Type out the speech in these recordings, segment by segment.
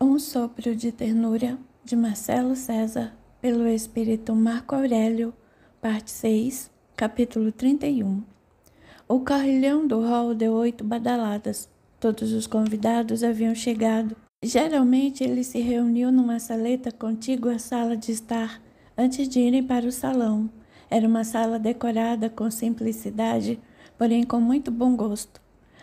Um sopro de ternura, de Marcelo César, pelo Espírito Marco Aurélio, parte 6, capítulo 31. O carrilhão do hall deu 8 badaladas. Todos os convidados haviam chegado. Geralmente eles se reuniam numa saleta contígua à sala de estar, antes de irem para o salão. Era uma sala decorada com simplicidade, porém com muito bom gosto.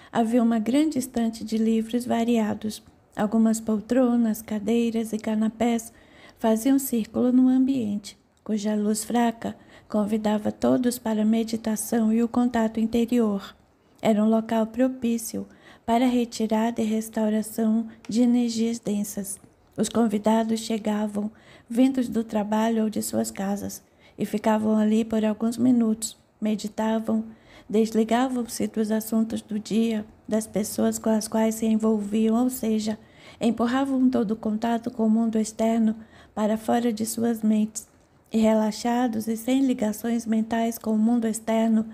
Havia uma grande estante de livros variados. Algumas poltronas, cadeiras e canapés faziam círculo no ambiente, cuja luz fraca convidava todos para a meditação e o contato interior. Era um local propício para a retirada e restauração de energias densas. Os convidados chegavam, vindos do trabalho ou de suas casas, e ficavam ali por alguns minutos, meditavam, desligavam-se dos assuntos do dia, das pessoas com as quais se envolviam, ou seja, empurravam todo o contato com o mundo externo para fora de suas mentes, e relaxados e sem ligações mentais com o mundo externo,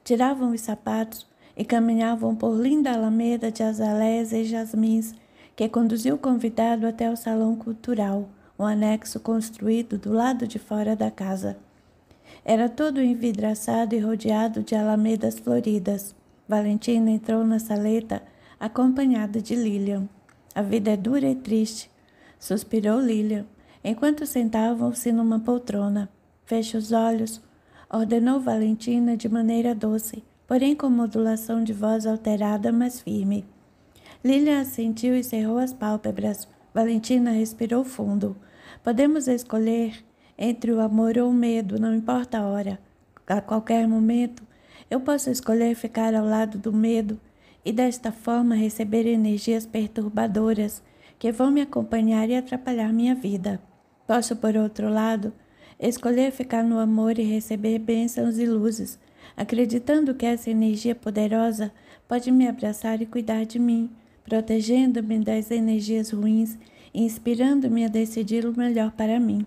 tiravam os sapatos e caminhavam por linda alameda de azaleias e jasmins, que conduziu o convidado até o salão cultural, um anexo construído do lado de fora da casa. Era todo envidraçado e rodeado de alamedas floridas. Valentina entrou na saleta, acompanhada de Lilian. A vida é dura e triste, suspirou Lilian, enquanto sentavam-se numa poltrona. Feche os olhos, ordenou Valentina de maneira doce, porém com modulação de voz alterada, mas firme. Lilian assentiu e cerrou as pálpebras. Valentina respirou fundo. Podemos escolher entre o amor ou o medo, não importa a hora. A qualquer momento, eu posso escolher ficar ao lado do medo e desta forma receber energias perturbadoras que vão me acompanhar e atrapalhar minha vida. Posso, por outro lado, escolher ficar no amor e receber bênçãos e luzes, acreditando que essa energia poderosa pode me abraçar e cuidar de mim, protegendo-me das energias ruins e inspirando-me a decidir o melhor para mim.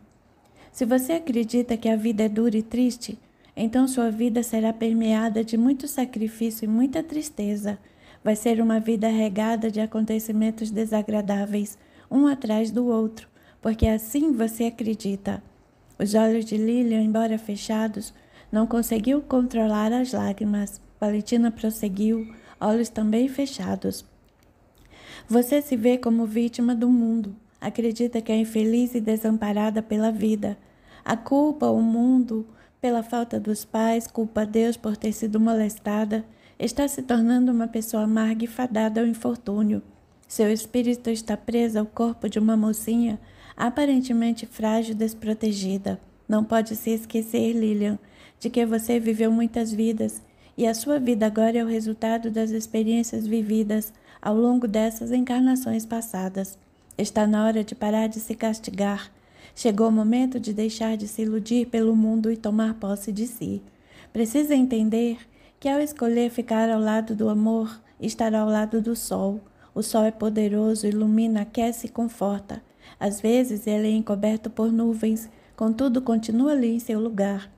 Se você acredita que a vida é dura e triste, então sua vida será permeada de muito sacrifício e muita tristeza. Vai ser uma vida regada de acontecimentos desagradáveis, um atrás do outro, porque assim você acredita. Os olhos de Lilian, embora fechados, não conseguiu controlar as lágrimas. Valentina prosseguiu, olhos também fechados. Você se vê como vítima do mundo. Acredita que é infeliz e desamparada pela vida. A culpa o mundo pela falta dos pais, culpa Deus por ter sido molestada. Está se tornando uma pessoa amarga e fadada ao infortúnio. Seu espírito está preso ao corpo de uma mocinha aparentemente frágil e desprotegida. Não pode se esquecer, Lilian, de que você viveu muitas vidas e a sua vida agora é o resultado das experiências vividas ao longo dessas encarnações passadas. Está na hora de parar de se castigar. Chegou o momento de deixar de se iludir pelo mundo e tomar posse de si. Precisa entender que ao escolher ficar ao lado do amor, estará ao lado do sol. O sol é poderoso, ilumina, aquece e conforta. Às vezes ele é encoberto por nuvens, contudo continua ali em seu lugar.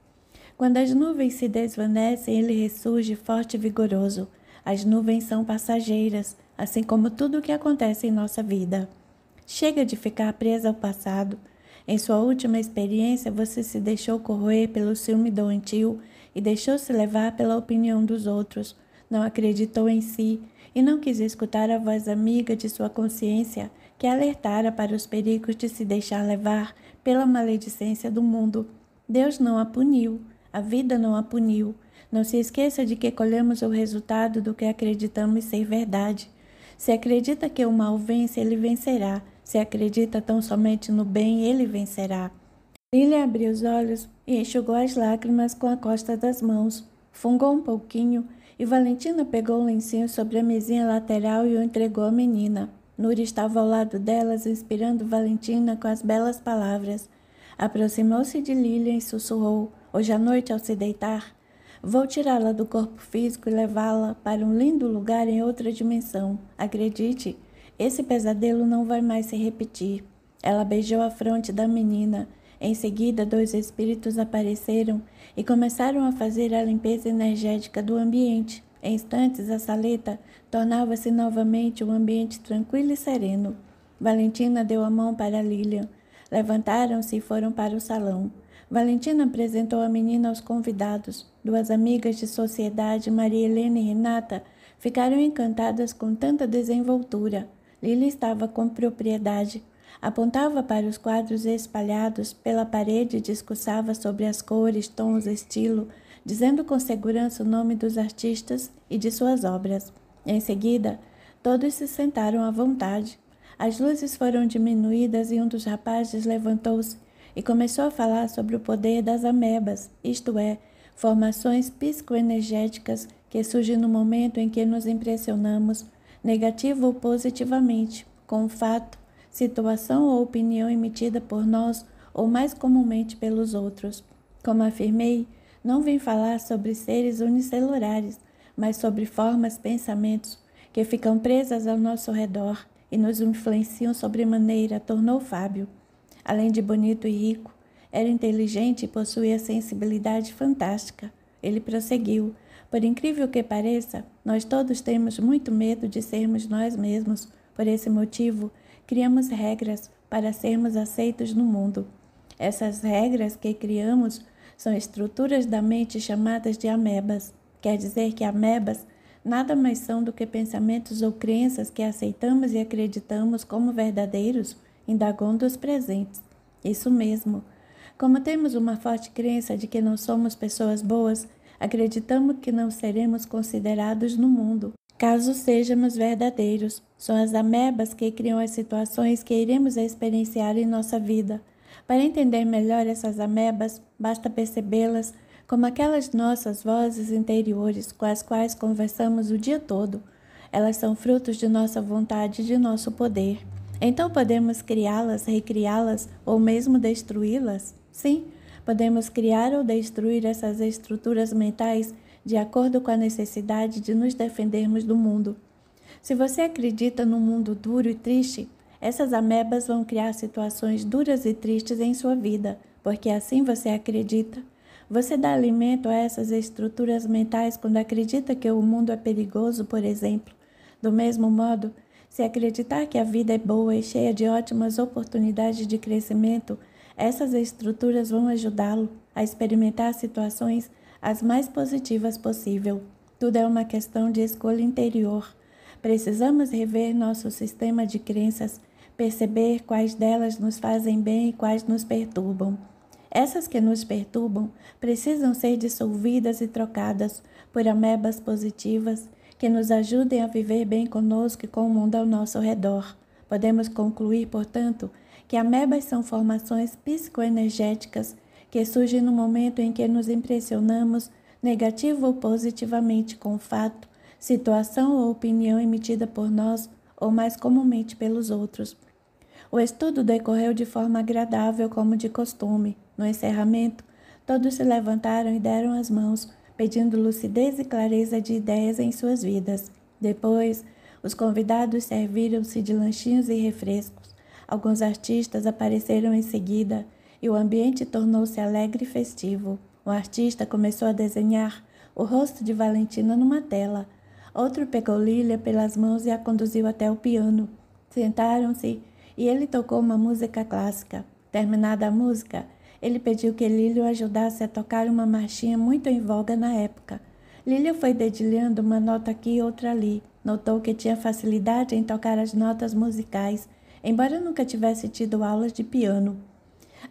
Quando as nuvens se desvanecem, ele ressurge forte e vigoroso. As nuvens são passageiras, assim como tudo o que acontece em nossa vida. Chega de ficar presa ao passado. Em sua última experiência, você se deixou corroer pelo ciúme doentio e deixou-se levar pela opinião dos outros. Não acreditou em si e não quis escutar a voz amiga de sua consciência que alertara para os perigos de se deixar levar pela maledicência do mundo. Deus não a puniu, a vida não a puniu. Não se esqueça de que colhemos o resultado do que acreditamos ser verdade. Se acredita que o mal vence, ele vencerá. Se acredita tão somente no bem, ele vencerá. Lilian abriu os olhos e enxugou as lágrimas com a costa das mãos. Fungou um pouquinho e Valentina pegou o lencinho sobre a mesinha lateral e o entregou à menina. Núria estava ao lado delas, inspirando Valentina com as belas palavras. Aproximou-se de Lilian e sussurrou: hoje à noite, ao se deitar, vou tirá-la do corpo físico e levá-la para um lindo lugar em outra dimensão. Acredite, esse pesadelo não vai mais se repetir. Ela beijou a fronte da menina. Em seguida, 2 espíritos apareceram e começaram a fazer a limpeza energética do ambiente. Em instantes, a saleta tornava-se novamente um ambiente tranquilo e sereno. Valentina deu a mão para Lilian. Levantaram-se e foram para o salão. Valentina apresentou a menina aos convidados. Duas amigas de sociedade, Maria Helena e Renata, ficaram encantadas com tanta desenvoltura. Lilian estava com propriedade. Apontava para os quadros espalhados pela parede e discursava sobre as cores, tons, estilo, dizendo com segurança o nome dos artistas e de suas obras. Em seguida, todos se sentaram à vontade. As luzes foram diminuídas e um dos rapazes levantou-se e começou a falar sobre o poder das amebas, isto é, formações psicoenergéticas que surgem no momento em que nos impressionamos, negativo ou positivamente, com um fato, situação ou opinião emitida por nós ou mais comumente pelos outros. Como afirmei, não vim falar sobre seres unicelulares, mas sobre formas, pensamentos que ficam presas ao nosso redor e nos influenciam sobremaneira, tornou Fábio. Além de bonito e rico, era inteligente e possuía sensibilidade fantástica. Ele prosseguiu: por incrível que pareça, nós todos temos muito medo de sermos nós mesmos. Por esse motivo, criamos regras para sermos aceitos no mundo. Essas regras que criamos são estruturas da mente chamadas de amebas. Quer dizer que amebas nada mais são do que pensamentos ou crenças que aceitamos e acreditamos como verdadeiros, indagou um dos presentes. Isso mesmo. Como temos uma forte crença de que não somos pessoas boas, acreditamos que não seremos considerados no mundo, caso sejamos verdadeiros. São as amebas que criam as situações que iremos experienciar em nossa vida. Para entender melhor essas amebas, basta percebê-las como aquelas nossas vozes interiores com as quais conversamos o dia todo. Elas são frutos de nossa vontade e de nosso poder. Então podemos criá-las, recriá-las ou mesmo destruí-las? Sim, podemos criar ou destruir essas estruturas mentais de acordo com a necessidade de nos defendermos do mundo. Se você acredita num mundo duro e triste, essas amebas vão criar situações duras e tristes em sua vida, porque assim você acredita. Você dá alimento a essas estruturas mentais quando acredita que o mundo é perigoso, por exemplo. Do mesmo modo, se acreditar que a vida é boa e cheia de ótimas oportunidades de crescimento, essas estruturas vão ajudá-lo a experimentar situações as mais positivas possível. Tudo é uma questão de escolha interior. Precisamos rever nosso sistema de crenças, perceber quais delas nos fazem bem e quais nos perturbam. Essas que nos perturbam precisam ser dissolvidas e trocadas por amebas positivas que nos ajudem a viver bem conosco e com o mundo ao nosso redor. Podemos concluir, portanto, que amebas são formações psicoenergéticas que surgem no momento em que nos impressionamos negativo ou positivamente com o fato, situação ou opinião emitida por nós ou mais comumente pelos outros. O estudo decorreu de forma agradável, como de costume. No encerramento, todos se levantaram e deram as mãos, pedindo lucidez e clareza de ideias em suas vidas. Depois, os convidados serviram-se de lanchinhos e refrescos. Alguns artistas apareceram em seguida e o ambiente tornou-se alegre e festivo. O artista começou a desenhar o rosto de Valentina numa tela. Outro pegou Lília pelas mãos e a conduziu até o piano. Sentaram-se e ele tocou uma música clássica. Terminada a música, ele pediu que Lília o ajudasse a tocar uma marchinha muito em voga na época. Lília foi dedilhando uma nota aqui e outra ali. Notou que tinha facilidade em tocar as notas musicais, embora nunca tivesse tido aulas de piano.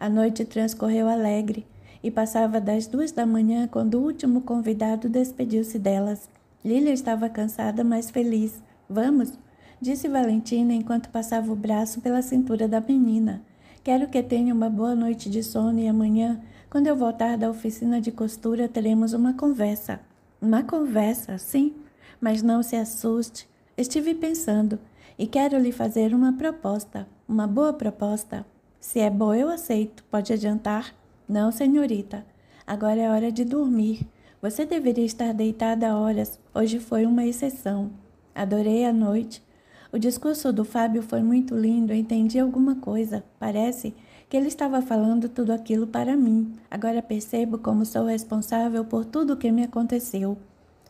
A noite transcorreu alegre e passava das 2 da manhã quando o último convidado despediu-se delas. Lília estava cansada, mas feliz. Vamos? Disse Valentina enquanto passava o braço pela cintura da menina. Quero que tenha uma boa noite de sono e amanhã, quando eu voltar da oficina de costura, teremos uma conversa. Uma conversa, sim, mas não se assuste. Estive pensando e quero lhe fazer uma proposta, uma boa proposta. Se é boa, eu aceito. Pode adiantar? Não, senhorita. Agora é hora de dormir. Você deveria estar deitada a horas. Hoje foi uma exceção. Adorei a noite. O discurso do Fábio foi muito lindo, eu entendi alguma coisa. Parece que ele estava falando tudo aquilo para mim. Agora percebo como sou responsável por tudo o que me aconteceu.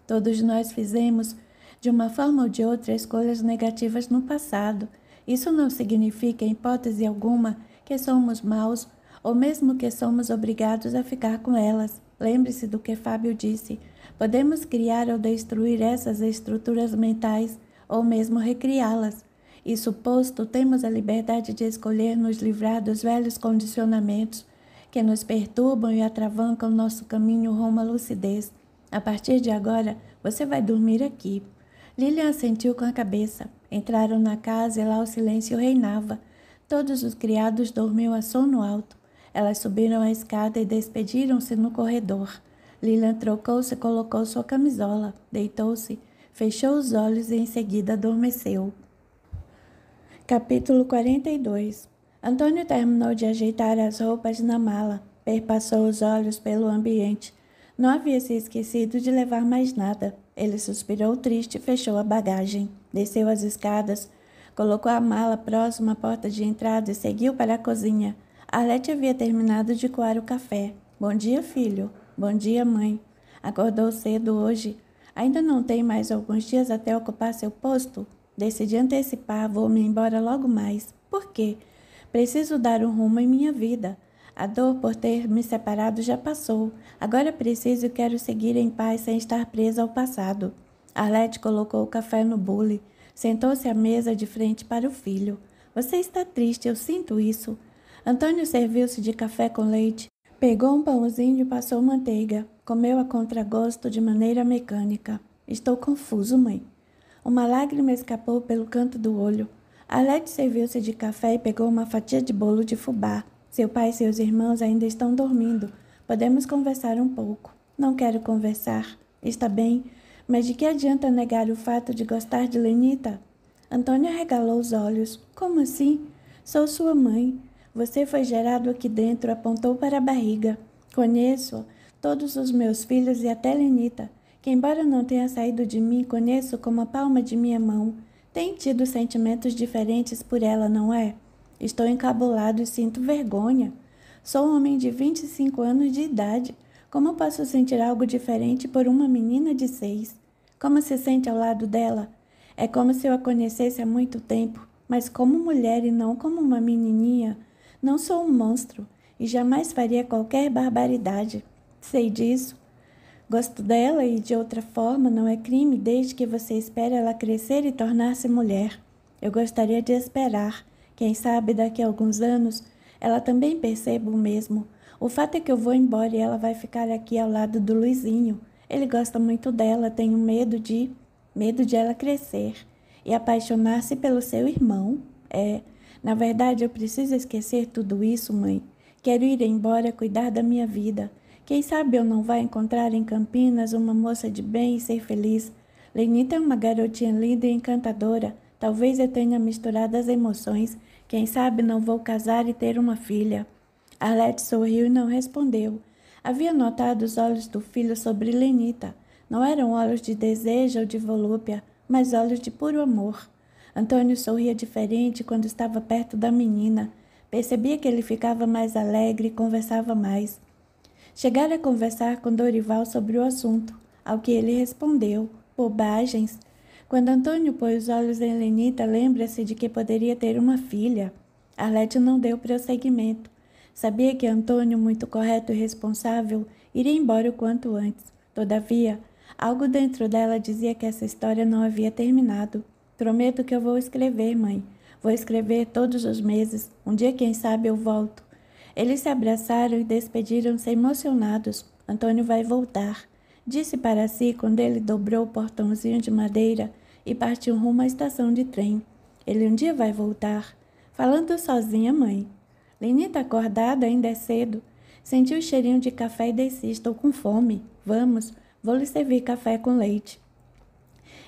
Todos nós fizemos, de uma forma ou de outra, escolhas negativas no passado, Isso não significa, em hipótese alguma, que somos maus ou mesmo que somos obrigados a ficar com elas. Lembre-se do que Fábio disse. Podemos criar ou destruir essas estruturas mentais ou mesmo recriá-las. Isso posto, temos a liberdade de escolher nos livrar dos velhos condicionamentos que nos perturbam e atravancam nosso caminho rumo à lucidez. A partir de agora, você vai dormir aqui. Lilian assentiu com a cabeça. Entraram na casa e lá o silêncio reinava. Todos os criados dormiam a sono alto. Elas subiram a escada e despediram-se no corredor. Lilian trocou-se e colocou sua camisola. Deitou-se, fechou os olhos e em seguida adormeceu. Capítulo 42. Antônio terminou de ajeitar as roupas na mala. Perpassou os olhos pelo ambiente. Não havia se esquecido de levar mais nada. Ele suspirou triste e fechou a bagagem. Desceu as escadas, colocou a mala próxima à porta de entrada e seguiu para a cozinha. Arlete havia terminado de coar o café. Bom dia, filho. Bom dia, mãe. Acordou cedo hoje. Ainda não tem mais alguns dias até ocupar seu posto? Decidi antecipar, vou-me embora logo mais. Por quê? Preciso dar um rumo em minha vida. A dor por ter me separado já passou. Agora preciso e quero seguir em paz sem estar presa ao passado. Arlete colocou o café no bule. Sentou-se à mesa de frente para o filho. Você está triste, eu sinto isso. Antônio serviu-se de café com leite. Pegou um pãozinho e passou manteiga. Comeu a contragosto de maneira mecânica. Estou confuso, mãe. Uma lágrima escapou pelo canto do olho. Arlete serviu-se de café e pegou uma fatia de bolo de fubá. Seu pai e seus irmãos ainda estão dormindo. Podemos conversar um pouco. Não quero conversar. Está bem, mas de que adianta negar o fato de gostar de Lenita? Antônia arregalou os olhos. Como assim? Sou sua mãe. Você foi gerado aqui dentro, apontou para a barriga. Conheço todos os meus filhos e até Lenita, que embora não tenha saído de mim, conheço como a palma de minha mão. Tem tido sentimentos diferentes por ela, não é? Estou encabulado e sinto vergonha. Sou um homem de 25 anos de idade. Como posso sentir algo diferente por uma menina de 6? Como se sente ao lado dela? É como se eu a conhecesse há muito tempo, mas como mulher e não como uma menininha. Não sou um monstro e jamais faria qualquer barbaridade. Sei disso. Gosto dela e de outra forma não é crime desde que você espere ela crescer e tornar-se mulher. Eu gostaria de esperar. Quem sabe daqui a alguns anos ela também perceba o mesmo. O fato é que eu vou embora e ela vai ficar aqui ao lado do Luizinho. Ele gosta muito dela, tenho medo de ela crescer e apaixonar-se pelo seu irmão. Na verdade eu preciso esquecer tudo isso, mãe. Quero ir embora cuidar da minha vida. Quem sabe eu não vá encontrar em Campinas uma moça de bem e ser feliz. Lenita é uma garotinha linda e encantadora. Talvez eu tenha misturado as emoções. Quem sabe não vou casar e ter uma filha. Arlete sorriu e não respondeu. Havia notado os olhos do filho sobre Lenita. Não eram olhos de desejo ou de volúpia, mas olhos de puro amor. Antônio sorria diferente quando estava perto da menina. Percebia que ele ficava mais alegre e conversava mais. Chegara a conversar com Dorival sobre o assunto, ao que ele respondeu, bobagens. Quando Antônio pôs os olhos em Lenita, lembra-se de que poderia ter uma filha. Arlete não deu prosseguimento. Sabia que Antônio, muito correto e responsável, iria embora o quanto antes. Todavia, algo dentro dela dizia que essa história não havia terminado. Prometo que eu vou escrever, mãe. Vou escrever todos os meses. Um dia, quem sabe, eu volto. Eles se abraçaram e despediram-se emocionados. Antônio vai voltar, disse para si quando ele dobrou o portãozinho de madeira e partiu rumo à estação de trem. Ele um dia vai voltar. Falando sozinha, mãe. Lenita acordada, ainda é cedo. Sentiu o cheirinho de café e desci. Estou com fome. Vamos, vou lhe servir café com leite.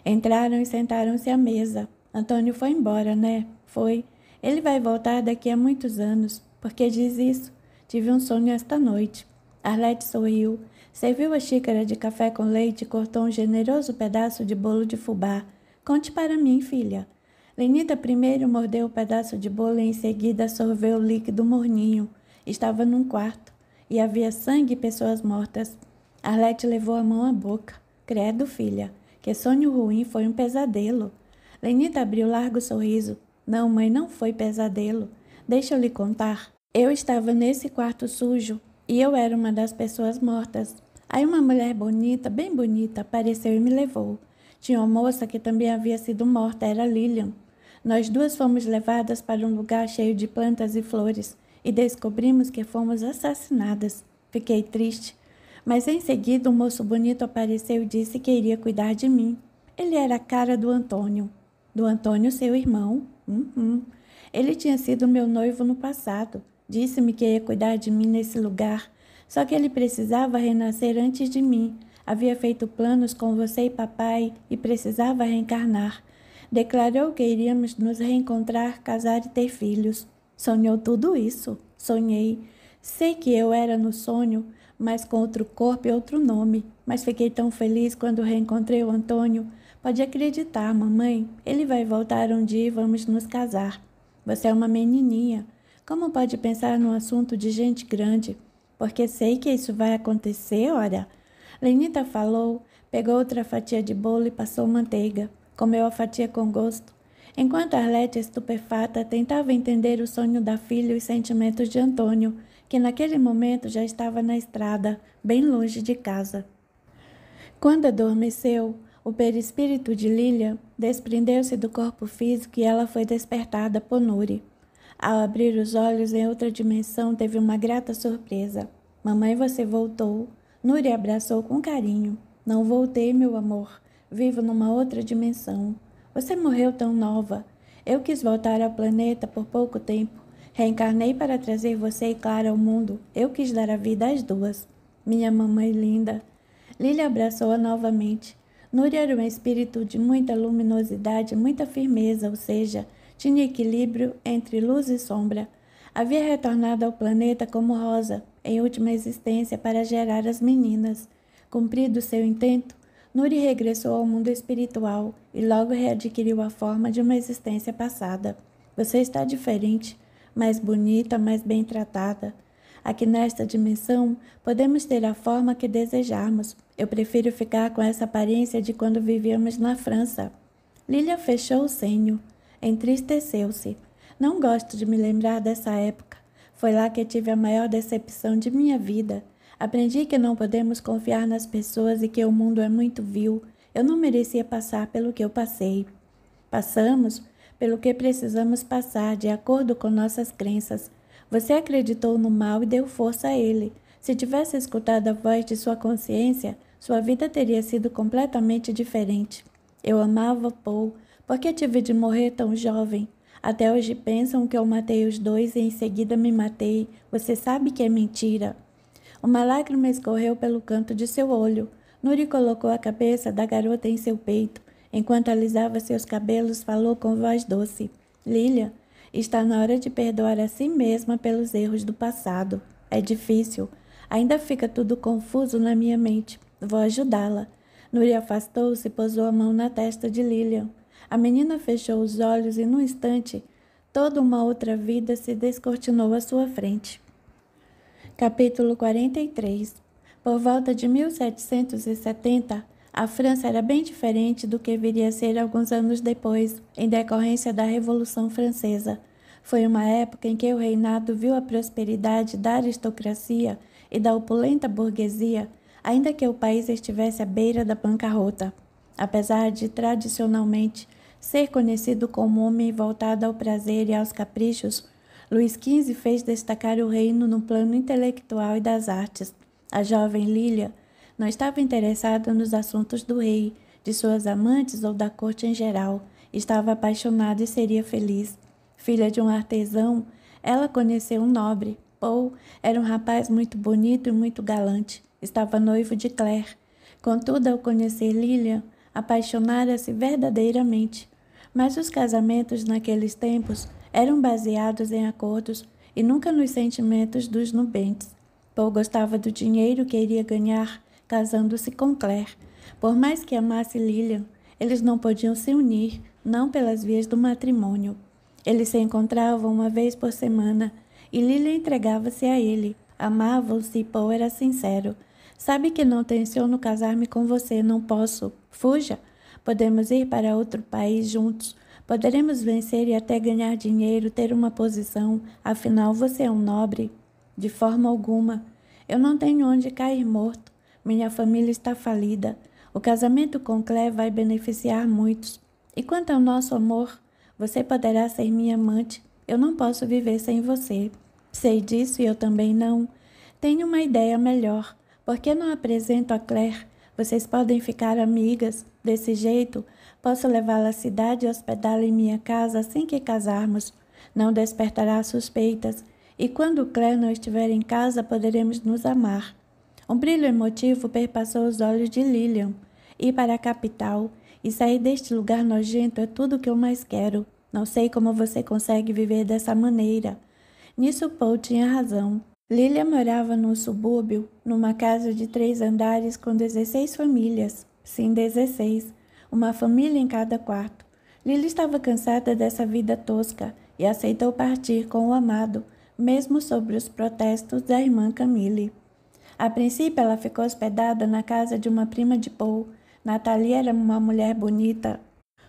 Entraram e sentaram-se à mesa. Antônio foi embora, né? Foi. Ele vai voltar daqui a muitos anos. Por que diz isso? Tive um sonho esta noite. Arlete sorriu, serviu a xícara de café com leite e cortou um generoso pedaço de bolo de fubá. Conte para mim, filha. Lenita primeiro mordeu o pedaço de bolo e em seguida sorveu o líquido morninho. Estava num quarto e havia sangue e pessoas mortas. Arlete levou a mão à boca. Credo, filha, que sonho ruim, foi um pesadelo. Lenita abriu largo sorriso. Não, mãe, não foi pesadelo. Deixa eu lhe contar. Eu estava nesse quarto sujo e eu era uma das pessoas mortas. Aí uma mulher bonita, bem bonita, apareceu e me levou. Tinha uma moça que também havia sido morta, era Lilian. Nós duas fomos levadas para um lugar cheio de plantas e flores e descobrimos que fomos assassinadas. Fiquei triste, mas em seguida um moço bonito apareceu e disse que iria cuidar de mim. Ele era a cara do Antônio. Do Antônio, seu irmão. Ele tinha sido meu noivo no passado. Disse-me que ia cuidar de mim nesse lugar. Só que ele precisava renascer antes de mim. Havia feito planos com você e papai e precisava reencarnar. Declarou que iríamos nos reencontrar, casar e ter filhos. Sonhou tudo isso? Sonhei. Sei que eu era no sonho, mas com outro corpo e outro nome. Mas fiquei tão feliz quando reencontrei o Antônio. Pode acreditar, mamãe. Ele vai voltar um dia e vamos nos casar. Você é uma menininha. Como pode pensar num assunto de gente grande? Porque sei que isso vai acontecer, ora. Lenita falou, pegou outra fatia de bolo e passou manteiga. Comeu a fatia com gosto. Enquanto Arlete, estupefata, tentava entender o sonho da filha e os sentimentos de Antônio, que naquele momento já estava na estrada, bem longe de casa. Quando adormeceu, o perispírito de Lilian desprendeu-se do corpo físico e ela foi despertada por Nuri. Ao abrir os olhos em outra dimensão, teve uma grata surpresa. Mamãe, você voltou. Nuri abraçou com carinho. Não voltei, meu amor. Vivo numa outra dimensão. Você morreu tão nova. Eu quis voltar ao planeta por pouco tempo. Reencarnei para trazer você e Clara ao mundo. Eu quis dar a vida às duas. Minha mamãe linda. Lilia abraçou-a novamente. Nuri era um espírito de muita luminosidade, muita firmeza, ou seja, tinha equilíbrio entre luz e sombra. Havia retornado ao planeta como Rosa, em última existência, para gerar as meninas. Cumprido seu intento, Nuri regressou ao mundo espiritual e logo readquiriu a forma de uma existência passada. Você está diferente, mais bonita, mais bem tratada. Aqui nesta dimensão, podemos ter a forma que desejarmos. Eu prefiro ficar com essa aparência de quando vivíamos na França. Lilia fechou o senho. Entristeceu-se. Não gosto de me lembrar dessa época. Foi lá que tive a maior decepção de minha vida. Aprendi que não podemos confiar nas pessoas e que o mundo é muito vil. Eu não merecia passar pelo que eu passei. Passamos pelo que precisamos passar, de acordo com nossas crenças. Você acreditou no mal e deu força a ele. Se tivesse escutado a voz de sua consciência, sua vida teria sido completamente diferente. Eu amava Paul, porque tive de morrer tão jovem. Até hoje pensam que eu matei os dois e em seguida me matei. Você sabe que é mentira. Uma lágrima escorreu pelo canto de seu olho. Nuri colocou a cabeça da garota em seu peito. Enquanto alisava seus cabelos, falou com voz doce. Lilia, está na hora de perdoar a si mesma pelos erros do passado. É difícil. Ainda fica tudo confuso na minha mente. Vou ajudá-la. Nuri afastou-se e pousou a mão na testa de Lilian. A menina fechou os olhos e, num instante, toda uma outra vida se descortinou à sua frente. Capítulo 43. Por volta de 1770, a França era bem diferente do que viria a ser alguns anos depois, em decorrência da Revolução Francesa. Foi uma época em que o reinado viu a prosperidade da aristocracia e da opulenta burguesia, ainda que o país estivesse à beira da bancarrota. Apesar de, tradicionalmente, ser conhecido como homem voltado ao prazer e aos caprichos, Luís XV fez destacar o reino no plano intelectual e das artes. A jovem Lilia não estava interessada nos assuntos do rei, de suas amantes ou da corte em geral. Estava apaixonada e seria feliz. Filha de um artesão, ela conheceu um nobre. Paul era um rapaz muito bonito e muito galante. Estava noivo de Claire. Contudo, ao conhecer Lilian, apaixonara-se verdadeiramente. Mas os casamentos naqueles tempos eram baseados em acordos e nunca nos sentimentos dos nubentes. Paul gostava do dinheiro que iria ganhar casando-se com Claire. Por mais que amasse Lilian, eles não podiam se unir, não pelas vias do matrimônio. Eles se encontravam uma vez por semana e Lilian entregava-se a ele. Amavam-se e Paul era sincero. Sabe que não tenciono casar-me com você, não posso. Fuja. Podemos ir para outro país juntos. Poderemos vencer e até ganhar dinheiro, ter uma posição, afinal você é um nobre. De forma alguma. Eu não tenho onde cair morto. Minha família está falida. O casamento com Claire vai beneficiar muitos. E quanto ao nosso amor, você poderá ser minha amante. Eu não posso viver sem você. Sei disso e eu também não. Tenho uma ideia melhor. Por que não apresento a Claire? Vocês podem ficar amigas. Desse jeito, posso levá-la à cidade e hospedá-la em minha casa assim que casarmos. Não despertará suspeitas. E quando Claire não estiver em casa, poderemos nos amar. Um brilho emotivo perpassou os olhos de Lilian. Ir para a capital e sair deste lugar nojento é tudo o que eu mais quero. Não sei como você consegue viver dessa maneira. Nisso Paul tinha razão. Lilian morava num subúrbio, numa casa de 3 andares com 16 famílias. Sim, 16. Uma família em cada quarto. Lily estava cansada dessa vida tosca e aceitou partir com o amado, mesmo sob os protestos da irmã Camille. A princípio, ela ficou hospedada na casa de uma prima de Paul. Natalie era uma mulher bonita.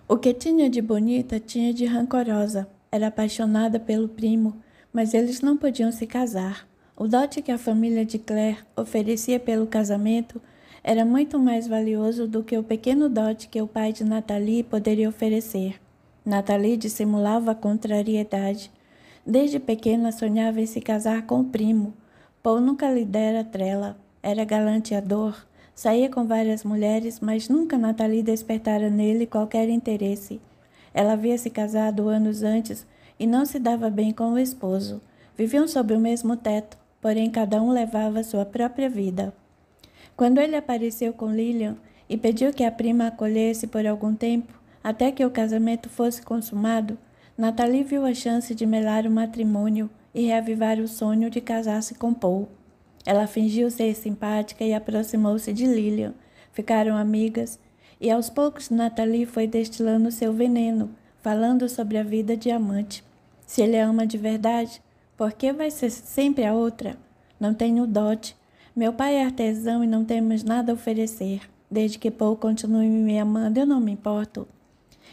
O que tinha de bonita, tinha de rancorosa. Era apaixonada pelo primo, mas eles não podiam se casar. O dote que a família de Claire oferecia pelo casamento era muito mais valioso do que o pequeno dote que o pai de Natalie poderia oferecer. Natalie dissimulava a contrariedade. Desde pequena sonhava em se casar com o primo. Paul nunca lhe dera trela. Era galanteador. Saía com várias mulheres, mas nunca Natalie despertara nele qualquer interesse. Ela havia se casado anos antes e não se dava bem com o esposo. Viviam sob o mesmo teto, porém cada um levava sua própria vida. Quando ele apareceu com Lilian e pediu que a prima acolhesse por algum tempo, até que o casamento fosse consumado, Natalie viu a chance de melar o matrimônio e reavivar o sonho de casar-se com Paul. Ela fingiu ser simpática e aproximou-se de Lilian. Ficaram amigas e aos poucos Natalie foi destilando seu veneno, falando sobre a vida de amante. Se ele a ama de verdade, por que vai ser sempre a outra? Não tenho dote. Meu pai é artesão e não temos nada a oferecer. Desde que Paul continue me amando, eu não me importo.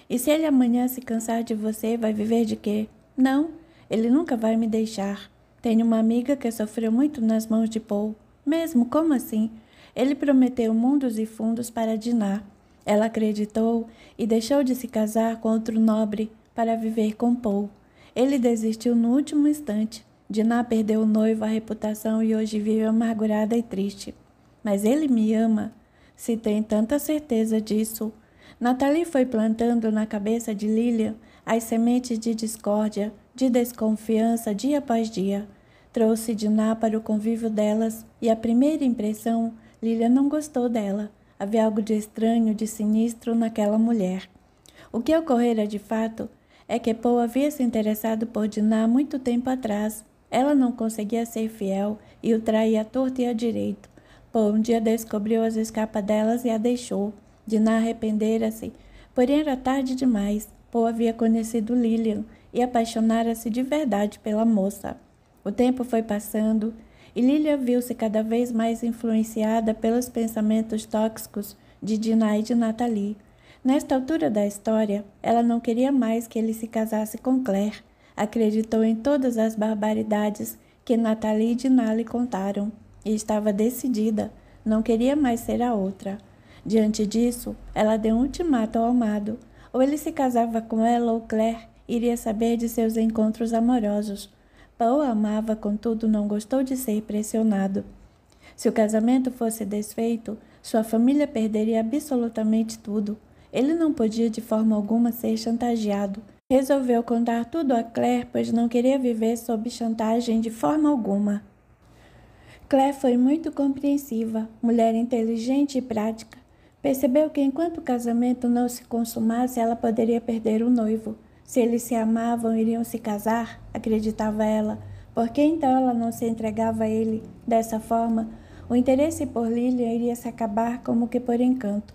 E se ele amanhã se cansar de você, vai viver de quê? Não, ele nunca vai me deixar. Tenho uma amiga que sofreu muito nas mãos de Paul. Mesmo, como assim? Ele prometeu mundos e fundos para Dinah. Ela acreditou e deixou de se casar com outro nobre para viver com Paul. Ele desistiu no último instante. Dinah perdeu o noivo, a reputação e hoje vive amargurada e triste. Mas ele me ama. Se tem tanta certeza disso. Natalie foi plantando na cabeça de Lilian as sementes de discórdia, de desconfiança dia após dia. Trouxe Dinah para o convívio delas e, à primeira impressão, Lilian não gostou dela. Havia algo de estranho, de sinistro naquela mulher. O que ocorrera de fato é que Paul havia se interessado por Dinah há muito tempo atrás. Ela não conseguia ser fiel e o traía à torta e à direito. Paul um dia descobriu as escapadelas e a deixou. Dinah arrependera-se, porém era tarde demais. Paul havia conhecido Lilian e apaixonara-se de verdade pela moça. O tempo foi passando e Lilian viu-se cada vez mais influenciada pelos pensamentos tóxicos de Dinah e de Natalie. Nesta altura da história, ela não queria mais que ele se casasse com Claire. Acreditou em todas as barbaridades que Natalie e Dinah lhe contaram e estava decidida, não queria mais ser a outra. Diante disso, ela deu um ultimato ao amado. Ou ele se casava com ela ou Claire iria saber de seus encontros amorosos. Paul a amava, contudo não gostou de ser pressionado. Se o casamento fosse desfeito, sua família perderia absolutamente tudo. Ele não podia de forma alguma ser chantageado. Resolveu contar tudo a Claire, pois não queria viver sob chantagem de forma alguma. Claire foi muito compreensiva, mulher inteligente e prática. Percebeu que enquanto o casamento não se consumasse, ela poderia perder o noivo. Se eles se amavam, iriam se casar, acreditava ela. Por que então ela não se entregava a ele? Dessa forma, o interesse por Lilian iria se acabar como que por encanto.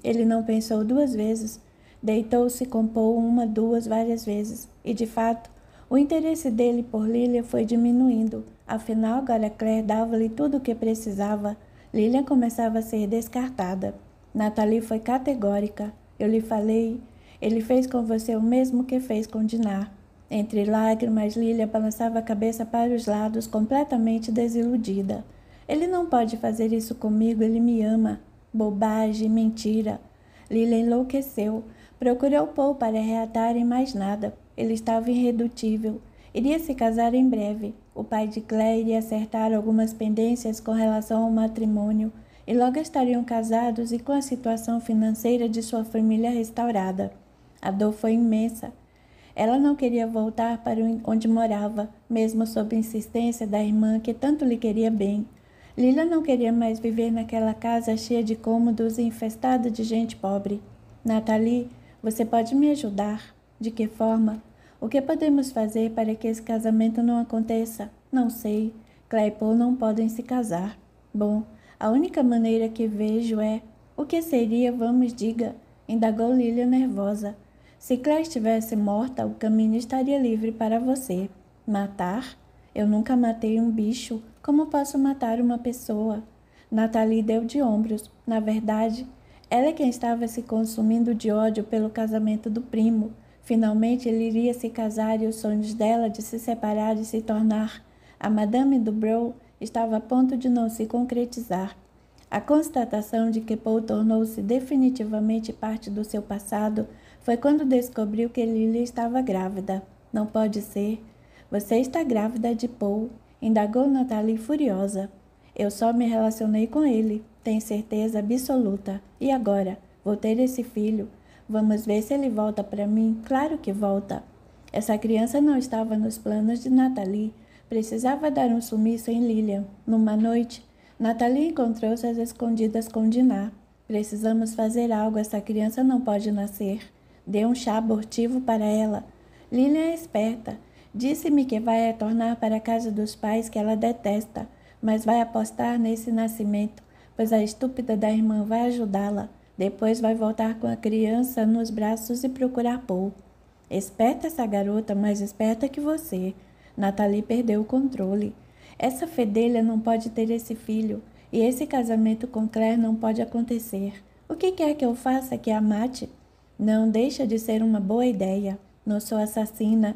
Ele não pensou 2 vezes. Deitou-se com Paul 1, 2, várias vezes. E, de fato, o interesse dele por Lilian foi diminuindo. Afinal, agora Claire dava-lhe tudo o que precisava. Lilian começava a ser descartada. Natalie foi categórica. Eu lhe falei Ele fez com você o mesmo que fez com Dinar. Entre lágrimas, Lilia balançava a cabeça para os lados, completamente desiludida. Ele não pode fazer isso comigo, ele me ama. Bobagem, mentira. Lilia enlouqueceu. Procurou Paul para reatar em mais nada. Ele estava irredutível. Iria se casar em breve. O pai de Claire iria acertar algumas pendências com relação ao matrimônio, e logo estariam casados e com a situação financeira de sua família restaurada. A dor foi imensa. Ela não queria voltar para onde morava, mesmo sob insistência da irmã que tanto lhe queria bem. Lilia não queria mais viver naquela casa cheia de cômodos e infestada de gente pobre. Nathalie, você pode me ajudar? De que forma? O que podemos fazer para que esse casamento não aconteça? Não sei. Claire e Paul não podem se casar. Bom, a única maneira que vejo é... O que seria, vamos, diga? Indagou Lilia nervosa. Se Claire estivesse morta, o caminho estaria livre para você. Matar? Eu nunca matei um bicho. Como posso matar uma pessoa? Nathalie deu de ombros. Na verdade, ela é quem estava se consumindo de ódio pelo casamento do primo. Finalmente ele iria se casar e os sonhos dela de se separar e se tornar a Madame Dubreuil estava a ponto de não se concretizar. A constatação de que Paul tornou-se definitivamente parte do seu passado foi quando descobriu que Lilia estava grávida. Não pode ser. Você está grávida de Paul, indagou Nathalie furiosa. Eu só me relacionei com ele, tenho certeza absoluta. E agora? Vou ter esse filho. Vamos ver se ele volta para mim. Claro que volta. Essa criança não estava nos planos de Nathalie. Precisava dar um sumiço em Lilian. Numa noite, Nathalie encontrou-se às escondidas com Dinar. Precisamos fazer algo, essa criança não pode nascer. Dê um chá abortivo para ela. Lilian é esperta. Disse-me que vai retornar para a casa dos pais que ela detesta, mas vai apostar nesse nascimento, pois a estúpida da irmã vai ajudá-la. Depois vai voltar com a criança nos braços e procurar Paul. Esperta essa garota, mais esperta que você. Nathalie perdeu o controle. Essa fedelha não pode ter esse filho, e esse casamento com Claire não pode acontecer. O que quer que eu faça que a mate? Não deixa de ser uma boa ideia. Não sou assassina.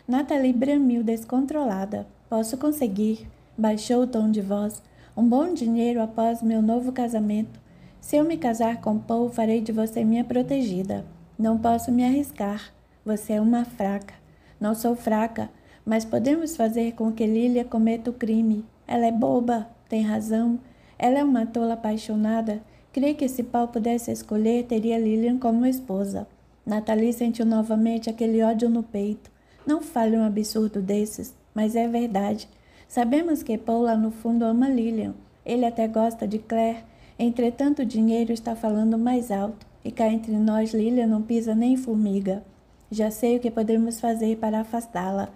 Nathalie bramiu descontrolada. Posso conseguir. Baixou o tom de voz. Um bom dinheiro após meu novo casamento. Se eu me casar com Paul, farei de você minha protegida. Não posso me arriscar. Você é uma fraca. Não sou fraca, mas podemos fazer com que Lilia cometa o crime. Ela é boba, tem razão. Ela é uma tola apaixonada. Creio que se Paul pudesse escolher, teria Lilian como esposa. Nathalie sentiu novamente aquele ódio no peito. Não fale um absurdo desses, mas é verdade. Sabemos que Paul lá no fundo ama Lilian. Ele até gosta de Claire. Entretanto, o dinheiro está falando mais alto, e cá entre nós Lilia não pisa nem formiga. Já sei o que podemos fazer para afastá-la.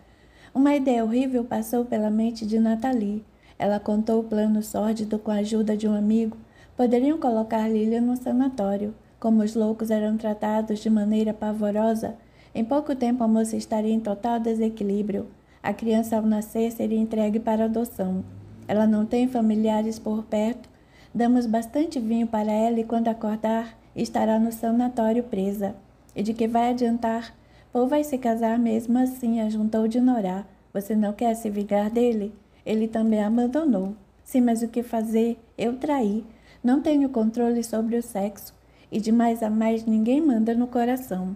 Uma ideia horrível passou pela mente de Nathalie. Ela contou o plano sórdido com a ajuda de um amigo. Poderiam colocar Lilia no sanatório. Como os loucos eram tratados de maneira pavorosa, em pouco tempo a moça estaria em total desequilíbrio. A criança, ao nascer, seria entregue para adoção. Ela não tem familiares por perto. Damos bastante vinho para ela e quando acordar, estará no sanatório presa. E de que vai adiantar? Paul vai se casar mesmo assim, ajuntou de Norá. Você não quer se vingar dele? Ele também a abandonou. Sim, mas o que fazer? Eu traí. Não tenho controle sobre o sexo. E de mais a mais ninguém manda no coração.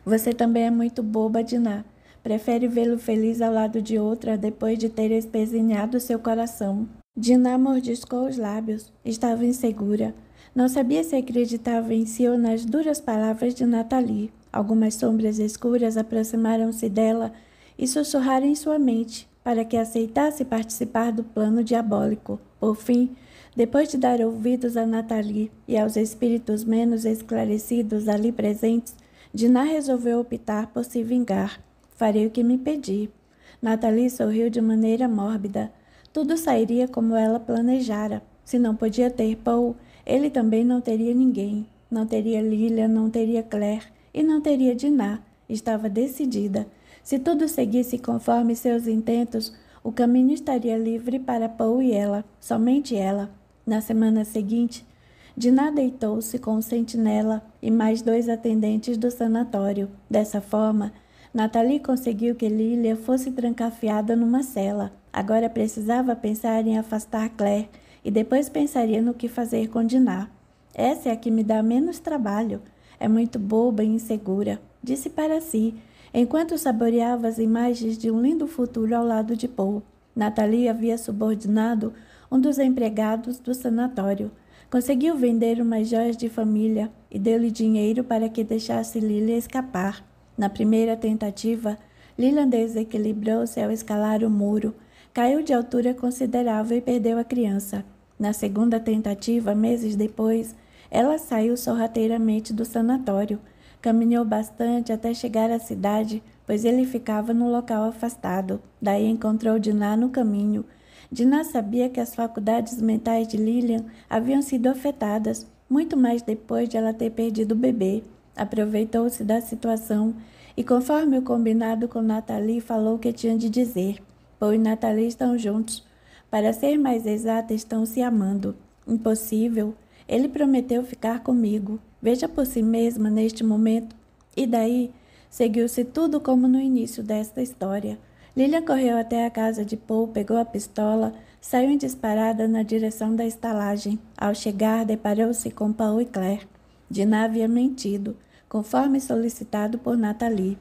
Você também é muito boba, Diná. Prefere vê-lo feliz ao lado de outra depois de ter espezinhado seu coração. Diná mordiscou os lábios. Estava insegura. Não sabia se acreditava em si ou nas duras palavras de Nathalie. Algumas sombras escuras aproximaram-se dela e sussurraram em sua mente para que aceitasse participar do plano diabólico. Por fim, depois de dar ouvidos a Nathalie e aos espíritos menos esclarecidos ali presentes, Diná resolveu optar por se vingar. Farei o que me pedi. Nathalie sorriu de maneira mórbida. Tudo sairia como ela planejara. Se não podia ter Paul, ele também não teria ninguém. Não teria Lilia, não teria Claire e não teria Diná. Estava decidida. Se tudo seguisse conforme seus intentos, o caminho estaria livre para Paul e ela, somente ela. Na semana seguinte, Diná deitou-se com o sentinela e mais 2 atendentes do sanatório. Dessa forma, Nathalie conseguiu que Lilia fosse trancafiada numa cela. Agora precisava pensar em afastar Claire e depois pensaria no que fazer com Diná. Essa é a que me dá menos trabalho. É muito boba e insegura, disse para si, enquanto saboreava as imagens de um lindo futuro ao lado de Paul. Nathalie havia subordinado um dos empregados do sanatório. Conseguiu vender umas joias de família e deu-lhe dinheiro para que deixasse Lilia escapar. Na primeira tentativa, Lilian desequilibrou-se ao escalar o muro, caiu de altura considerável e perdeu a criança. Na segunda tentativa, meses depois, ela saiu sorrateiramente do sanatório. Caminhou bastante até chegar à cidade, pois ele ficava num local afastado. Daí encontrou Diná no caminho. Diná sabia que as faculdades mentais de Lilian haviam sido afetadas, muito mais depois de ela ter perdido o bebê. Aproveitou-se da situação e, conforme o combinado com Nathalie, falou o que tinha de dizer. Paul e Nathalie estão juntos. Para ser mais exata, estão se amando. Impossível. Ele prometeu ficar comigo. Veja por si mesma neste momento. E daí, seguiu-se tudo como no início desta história. Lilian correu até a casa de Paul, pegou a pistola, saiu em disparada na direção da estalagem. Ao chegar, deparou-se com Paul e Claire. Diná havia mentido, conforme solicitado por Nathalie.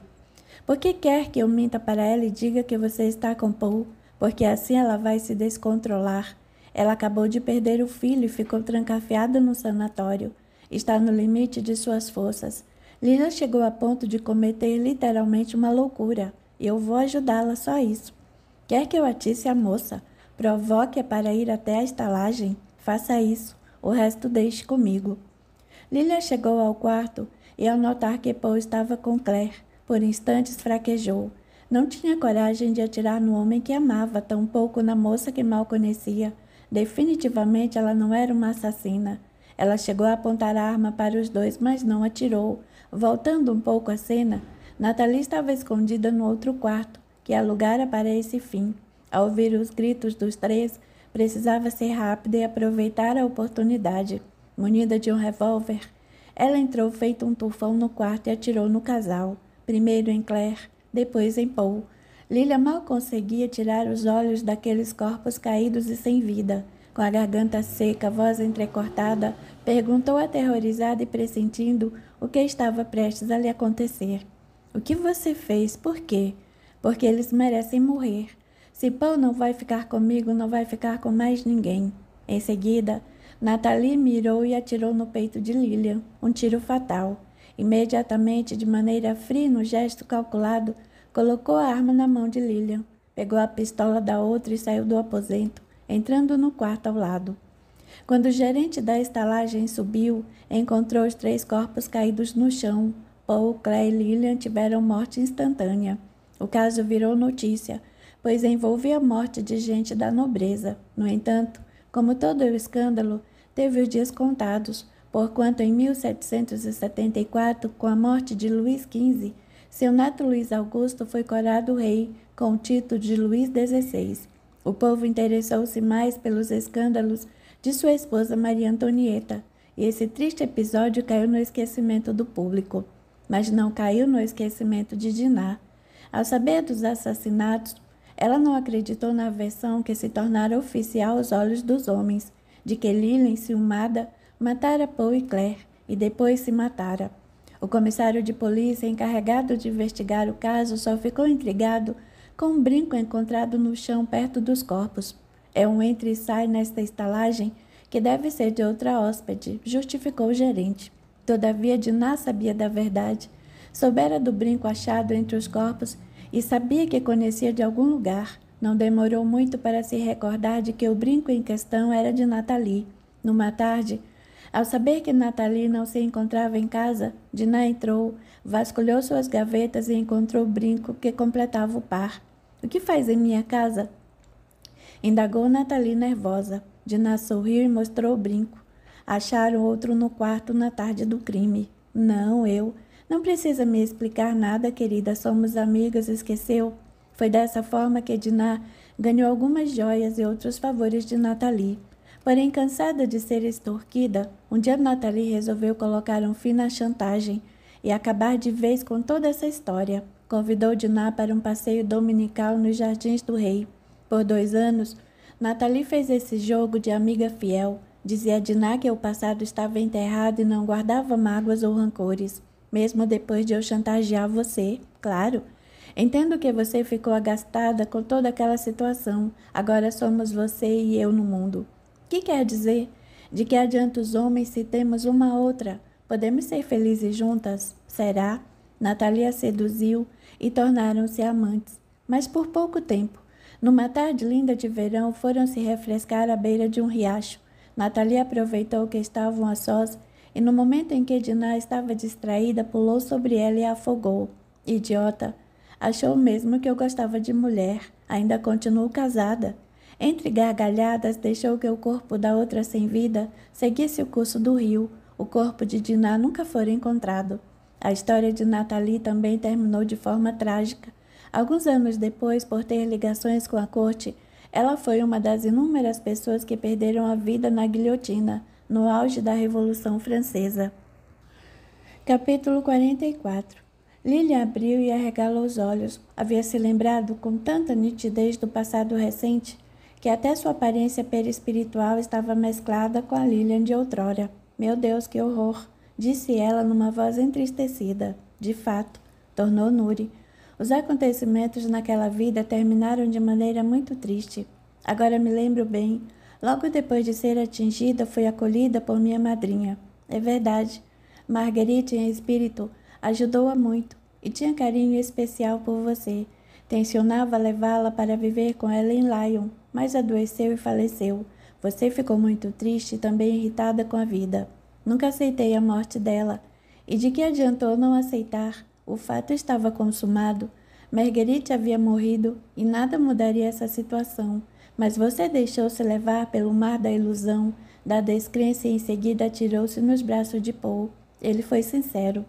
Por que quer que eu minta para ela e diga que você está com Paul? Porque assim ela vai se descontrolar. Ela acabou de perder o filho e ficou trancafiada no sanatório. Está no limite de suas forças. Lilian chegou a ponto de cometer literalmente uma loucura. Eu vou ajudá-la, só isso. Quer que eu atice a moça? Provoque-a para ir até a estalagem? Faça isso. O resto deixe comigo. Lilian chegou ao quarto e, ao notar que Paul estava com Claire, por instantes fraquejou. Não tinha coragem de atirar no homem que amava, tampouco na moça que mal conhecia. Definitivamente ela não era uma assassina. Ela chegou a apontar a arma para os dois, mas não atirou. Voltando um pouco à cena, Nathalie estava escondida no outro quarto, que alugara para esse fim. Ao ouvir os gritos dos 3, precisava ser rápida e aproveitar a oportunidade. Munida de um revólver, ela entrou feito um tufão no quarto e atirou no casal, primeiro em Claire, depois em Paul. Lilian mal conseguia tirar os olhos daqueles corpos caídos e sem vida. Com a garganta seca, a voz entrecortada, perguntou aterrorizada e pressentindo o que estava prestes a lhe acontecer. O que você fez? Por quê? Porque eles merecem morrer. Se Paul não vai ficar comigo, não vai ficar com mais ninguém. Em seguida, Nathalie mirou e atirou no peito de Lilian, um tiro fatal. Imediatamente, de maneira fria e no gesto calculado, colocou a arma na mão de Lilian, pegou a pistola da outra e saiu do aposento, entrando no quarto ao lado. Quando o gerente da estalagem subiu, encontrou os 3 corpos caídos no chão. Paul, Claire e Lilian tiveram morte instantânea. O caso virou notícia, pois envolvia a morte de gente da nobreza. No entanto, como todo o escândalo, teve os dias contados, porquanto em 1774, com a morte de Luís XV, seu neto Luís Augusto foi coroado rei, com o título de Luís XVI. O povo interessou-se mais pelos escândalos de sua esposa Maria Antonieta, e esse triste episódio caiu no esquecimento do público. Mas não caiu no esquecimento de Diná. Ao saber dos assassinatos, ela não acreditou na versão que se tornara oficial aos olhos dos homens, de que Lilian, enciumada, matara Paul e Claire, e depois se matara. O comissário de polícia, encarregado de investigar o caso, só ficou intrigado com um brinco encontrado no chão perto dos corpos. É um entra e sai nesta estalagem que deve ser de outra hóspede, justificou o gerente. Todavia, Diná sabia da verdade. Soubera do brinco achado entre os corpos e sabia que conhecia de algum lugar. Não demorou muito para se recordar de que o brinco em questão era de Nathalie. Numa tarde, ao saber que Nathalie não se encontrava em casa, Diná entrou, vasculhou suas gavetas e encontrou o brinco que completava o par. — O que faz em minha casa? Indagou Nathalie nervosa. Diná sorriu e mostrou o brinco. Acharam outro no quarto na tarde do crime. Não, eu. Não precisa me explicar nada, querida. Somos amigas, esqueceu? Foi dessa forma que Diná ganhou algumas joias e outros favores de Nathalie. Porém, cansada de ser extorquida, um dia Nathalie resolveu colocar um fim na chantagem e acabar de vez com toda essa história. Convidou Dinah para um passeio dominical nos Jardins do Rei. Por 2 anos, Nathalie fez esse jogo de amiga fiel. Dizia a Dinah que o passado estava enterrado e não guardava mágoas ou rancores, mesmo depois de eu chantagear você, claro. Entendo que você ficou agastada com toda aquela situação. Agora somos você e eu no mundo. Que quer dizer? De que adianta os homens se temos uma outra? Podemos ser felizes juntas? Será? Nathalie a seduziu e tornaram-se amantes, mas por pouco tempo. Numa tarde linda de verão, foram se refrescar à beira de um riacho. Nathalie aproveitou que estavam a sós e, no momento em que Dinah estava distraída, pulou sobre ela e a afogou. Idiota! Achou mesmo que eu gostava de mulher. Ainda continuo casada. Entre gargalhadas, deixou que o corpo da outra sem vida seguisse o curso do rio. O corpo de Dinah nunca fora encontrado. A história de Nathalie também terminou de forma trágica. Alguns anos depois, por ter ligações com a corte, ela foi uma das inúmeras pessoas que perderam a vida na guilhotina, no auge da Revolução Francesa. Capítulo 44. Lilian abriu e arregalou os olhos. Havia se lembrado com tanta nitidez do passado recente que até sua aparência perispiritual estava mesclada com a Lilian de outrora. Meu Deus, que horror! Disse ela numa voz entristecida. De fato, tornou Nuri. Os acontecimentos naquela vida terminaram de maneira muito triste. Agora me lembro bem. Logo depois de ser atingida, fui acolhida por minha madrinha. É verdade. Marguerite, em espírito, ajudou-a muito e tinha carinho especial por você. Tencionava levá-la para viver com ela em Lyon, mas adoeceu e faleceu. Você ficou muito triste e também irritada com a vida. Nunca aceitei a morte dela. E de que adiantou não aceitar? O fato estava consumado. Marguerite havia morrido e nada mudaria essa situação. Mas você deixou-se levar pelo mar da ilusão, da descrença e em seguida atirou-se nos braços de Paul. Ele foi sincero.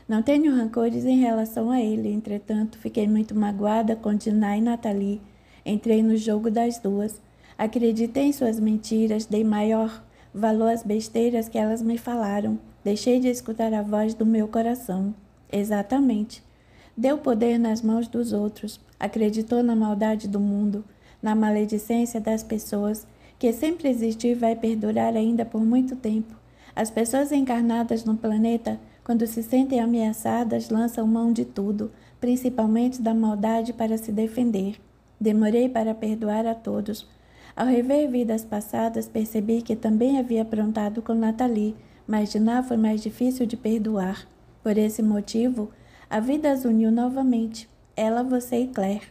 Não tenho rancores em relação a ele. Entretanto, fiquei muito magoada com Dinah e Nathalie. Entrei no jogo das duas. Acreditei em suas mentiras, dei maior valor às besteiras que elas me falaram. Deixei de escutar a voz do meu coração. Exatamente. Deu poder nas mãos dos outros. Acreditou na maldade do mundo, na maledicência das pessoas, que sempre existiu e vai perdurar ainda por muito tempo. As pessoas encarnadas no planeta, quando se sentem ameaçadas, lançam mão de tudo, principalmente da maldade, para se defender. Demorei para perdoar a todos. Ao rever vidas passadas, percebi que também havia aprontado com Nathalie, mas Dinah foi mais difícil de perdoar. Por esse motivo, a vida as uniu novamente, ela, você e Claire.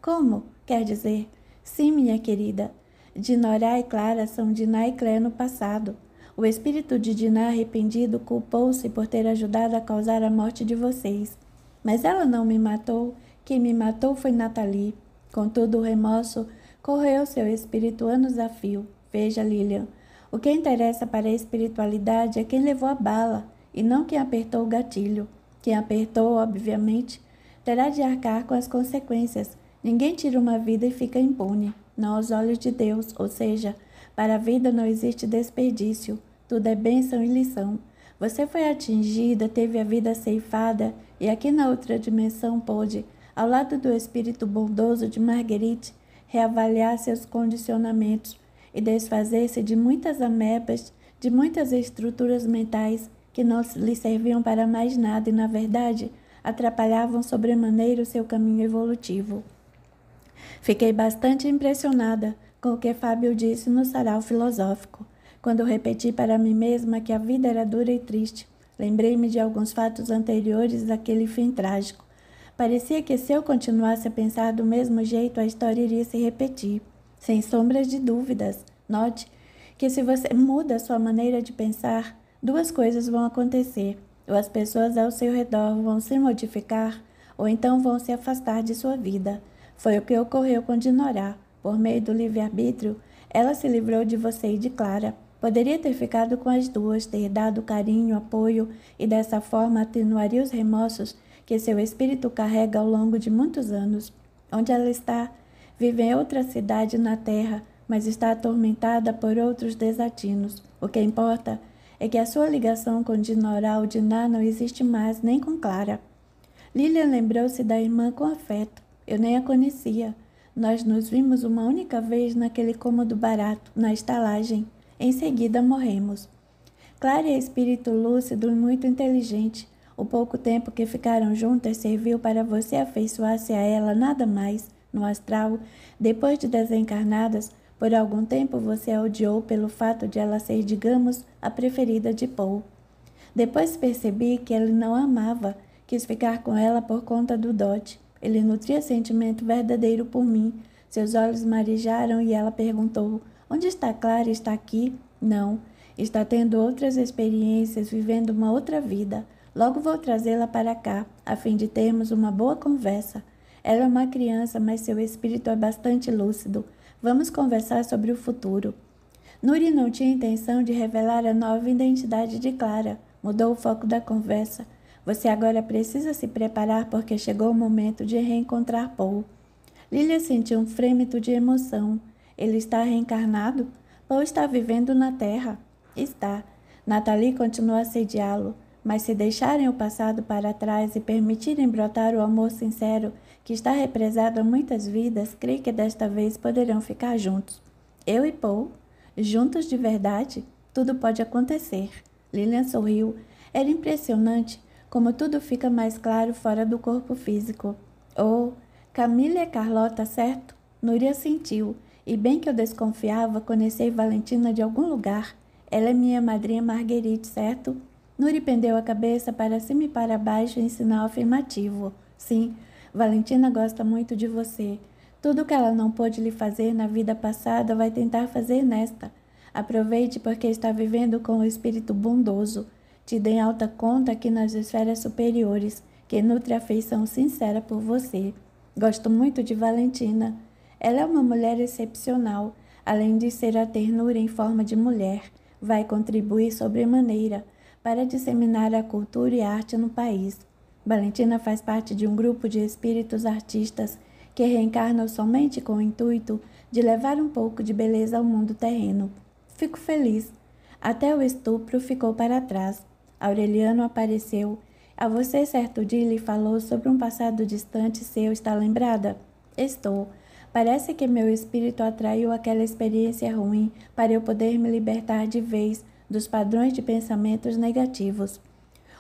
Como? Quer dizer? Sim, minha querida. Dinorah e Clara são Dinah e Claire no passado. O espírito de Dinah, arrependido, culpou-se por ter ajudado a causar a morte de vocês. Mas ela não me matou. Quem me matou foi Nathalie. Contudo, o remorso correu seu espírito anos a fio. Veja, Lilian, o que interessa para a espiritualidade é quem levou a bala, e não quem apertou o gatilho. Quem apertou, obviamente, terá de arcar com as consequências. Ninguém tira uma vida e fica impune, não aos olhos de Deus, ou seja, para a vida não existe desperdício, tudo é bênção e lição. Você foi atingida, teve a vida ceifada, e aqui na outra dimensão pôde, ao lado do espírito bondoso de Marguerite, reavaliar seus condicionamentos e desfazer-se de muitas amebas, de muitas estruturas mentais que não lhe serviam para mais nada e, na verdade, atrapalhavam sobremaneira o seu caminho evolutivo. Fiquei bastante impressionada com o que Fábio disse no sarau filosófico. Quando repeti para mim mesma que a vida era dura e triste, lembrei-me de alguns fatos anteriores daquele fim trágico. Parecia que se eu continuasse a pensar do mesmo jeito, a história iria se repetir. Sem sombras de dúvidas. Note que se você muda a sua maneira de pensar, duas coisas vão acontecer. Ou as pessoas ao seu redor vão se modificar, ou então vão se afastar de sua vida. Foi o que ocorreu com Dinorah. Por meio do livre-arbítrio, ela se livrou de você e de Clara. Poderia ter ficado com as duas, ter dado carinho, apoio e dessa forma atenuaria os remorsos que seu espírito carrega ao longo de muitos anos. Onde ela está? Vive em outra cidade na terra, mas está atormentada por outros desatinos. O que importa é que a sua ligação com Dinorah ou Diná não existe mais, nem com Clara. Lilian lembrou-se da irmã com afeto. Eu nem a conhecia. Nós nos vimos uma única vez naquele cômodo barato, na estalagem. Em seguida morremos. Clara é espírito lúcido e muito inteligente. O pouco tempo que ficaram juntas serviu para você afeiçoar-se a ela, nada mais. No astral, depois de desencarnadas, por algum tempo você a odiou pelo fato de ela ser, digamos, a preferida de Paul. Depois percebi que ele não a amava, quis ficar com ela por conta do dote. Ele nutria sentimento verdadeiro por mim. Seus olhos marejaram e ela perguntou: onde está Clara? Está aqui? Não. Está tendo outras experiências, vivendo uma outra vida. Logo vou trazê-la para cá, a fim de termos uma boa conversa. Ela é uma criança, mas seu espírito é bastante lúcido. Vamos conversar sobre o futuro. Nuri não tinha intenção de revelar a nova identidade de Clara. Mudou o foco da conversa. Você agora precisa se preparar porque chegou o momento de reencontrar Paul. Lilia sentiu um frêmito de emoção. Ele está reencarnado? Paul está vivendo na Terra. Está. Nathalie continua a assediá-lo, mas se deixarem o passado para trás e permitirem brotar o amor sincero que está represado a muitas vidas, creio que desta vez poderão ficar juntos. Eu e Paul? Juntos de verdade? Tudo pode acontecer. Lilian sorriu. Era impressionante como tudo fica mais claro fora do corpo físico. Oh, Camila é Carlota, certo? Núria sentiu. E bem que eu desconfiava, conheci Valentina de algum lugar. Ela é minha madrinha Marguerite, certo? Nuri pendeu a cabeça para cima e para baixo em sinal afirmativo. Sim, Valentina gosta muito de você. Tudo que ela não pôde lhe fazer na vida passada vai tentar fazer nesta. Aproveite porque está vivendo com o espírito bondoso. Te dê alta conta aqui nas esferas superiores, que nutre afeição sincera por você. Gosto muito de Valentina. Ela é uma mulher excepcional. Além de ser a ternura em forma de mulher, vai contribuir sobremaneira para disseminar a cultura e a arte no país. Valentina faz parte de um grupo de espíritos artistas que reencarnam somente com o intuito de levar um pouco de beleza ao mundo terreno. Fico feliz. Até o estupro ficou para trás. Aureliano apareceu. A você certo dia lhe falou sobre um passado distante seu, está lembrada? Estou. Parece que meu espírito atraiu aquela experiência ruim para eu poder me libertar de vez dos padrões de pensamentos negativos.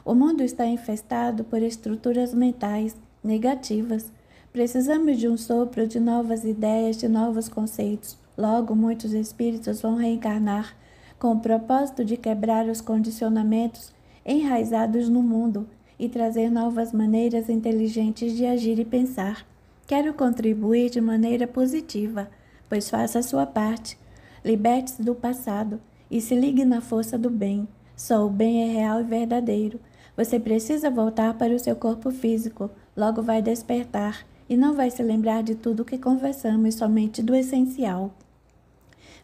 O mundo está infestado por estruturas mentais negativas. Precisamos de um sopro de novas ideias, de novos conceitos. Logo, muitos espíritos vão reencarnar com o propósito de quebrar os condicionamentos enraizados no mundo e trazer novas maneiras inteligentes de agir e pensar. Quero contribuir de maneira positiva, pois faça a sua parte. Liberte-se do passado e se ligue na força do bem. Só o bem é real e verdadeiro. Você precisa voltar para o seu corpo físico, logo vai despertar e não vai se lembrar de tudo que conversamos, somente do essencial.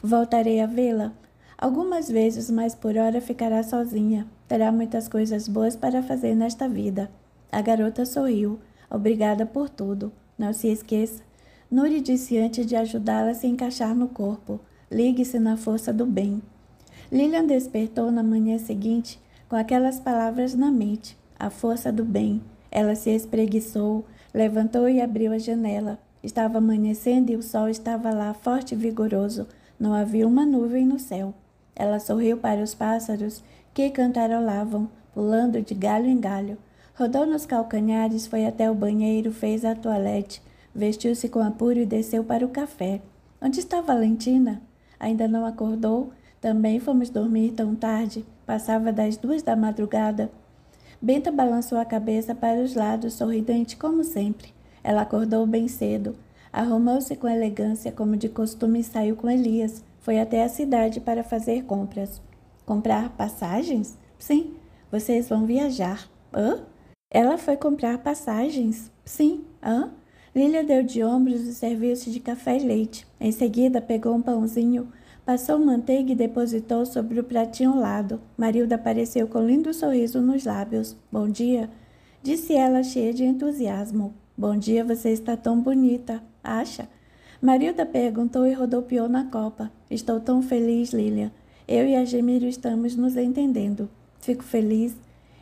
Voltarei a vê-la algumas vezes, mas por hora ficará sozinha. Terá muitas coisas boas para fazer nesta vida. A garota sorriu. Obrigada por tudo. Não se esqueça. Nuri disse antes de ajudá-la a se encaixar no corpo. Ligue-se na força do bem. Lilian despertou na manhã seguinte com aquelas palavras na mente. A força do bem. Ela se espreguiçou, levantou e abriu a janela. Estava amanhecendo e o sol estava lá, forte e vigoroso. Não havia uma nuvem no céu. Ela sorriu para os pássaros que cantarolavam, pulando de galho em galho. Rodou nos calcanhares, foi até o banheiro, fez a toilette, vestiu-se com apuro e desceu para o café. Onde está Valentina? Ainda não acordou? Também fomos dormir tão tarde. Passava das 2 da madrugada. Benta balançou a cabeça para os lados, sorridente como sempre. Ela acordou bem cedo. Arrumou-se com elegância, como de costume, e saiu com Elias. Foi até a cidade para fazer compras. Comprar passagens? Sim, vocês vão viajar. Hã? Ela foi comprar passagens? Sim. Hã? Lilia deu de ombros e serviu-se de café e leite. Em seguida, pegou um pãozinho, passou manteiga e depositou sobre o pratinho ao lado. Marilda apareceu com um lindo sorriso nos lábios. Bom dia, disse ela cheia de entusiasmo. Bom dia, você está tão bonita. Acha? Marilda perguntou e rodopiou na copa. Estou tão feliz, Lilian. Eu e a Gemílio estamos nos entendendo. Fico feliz.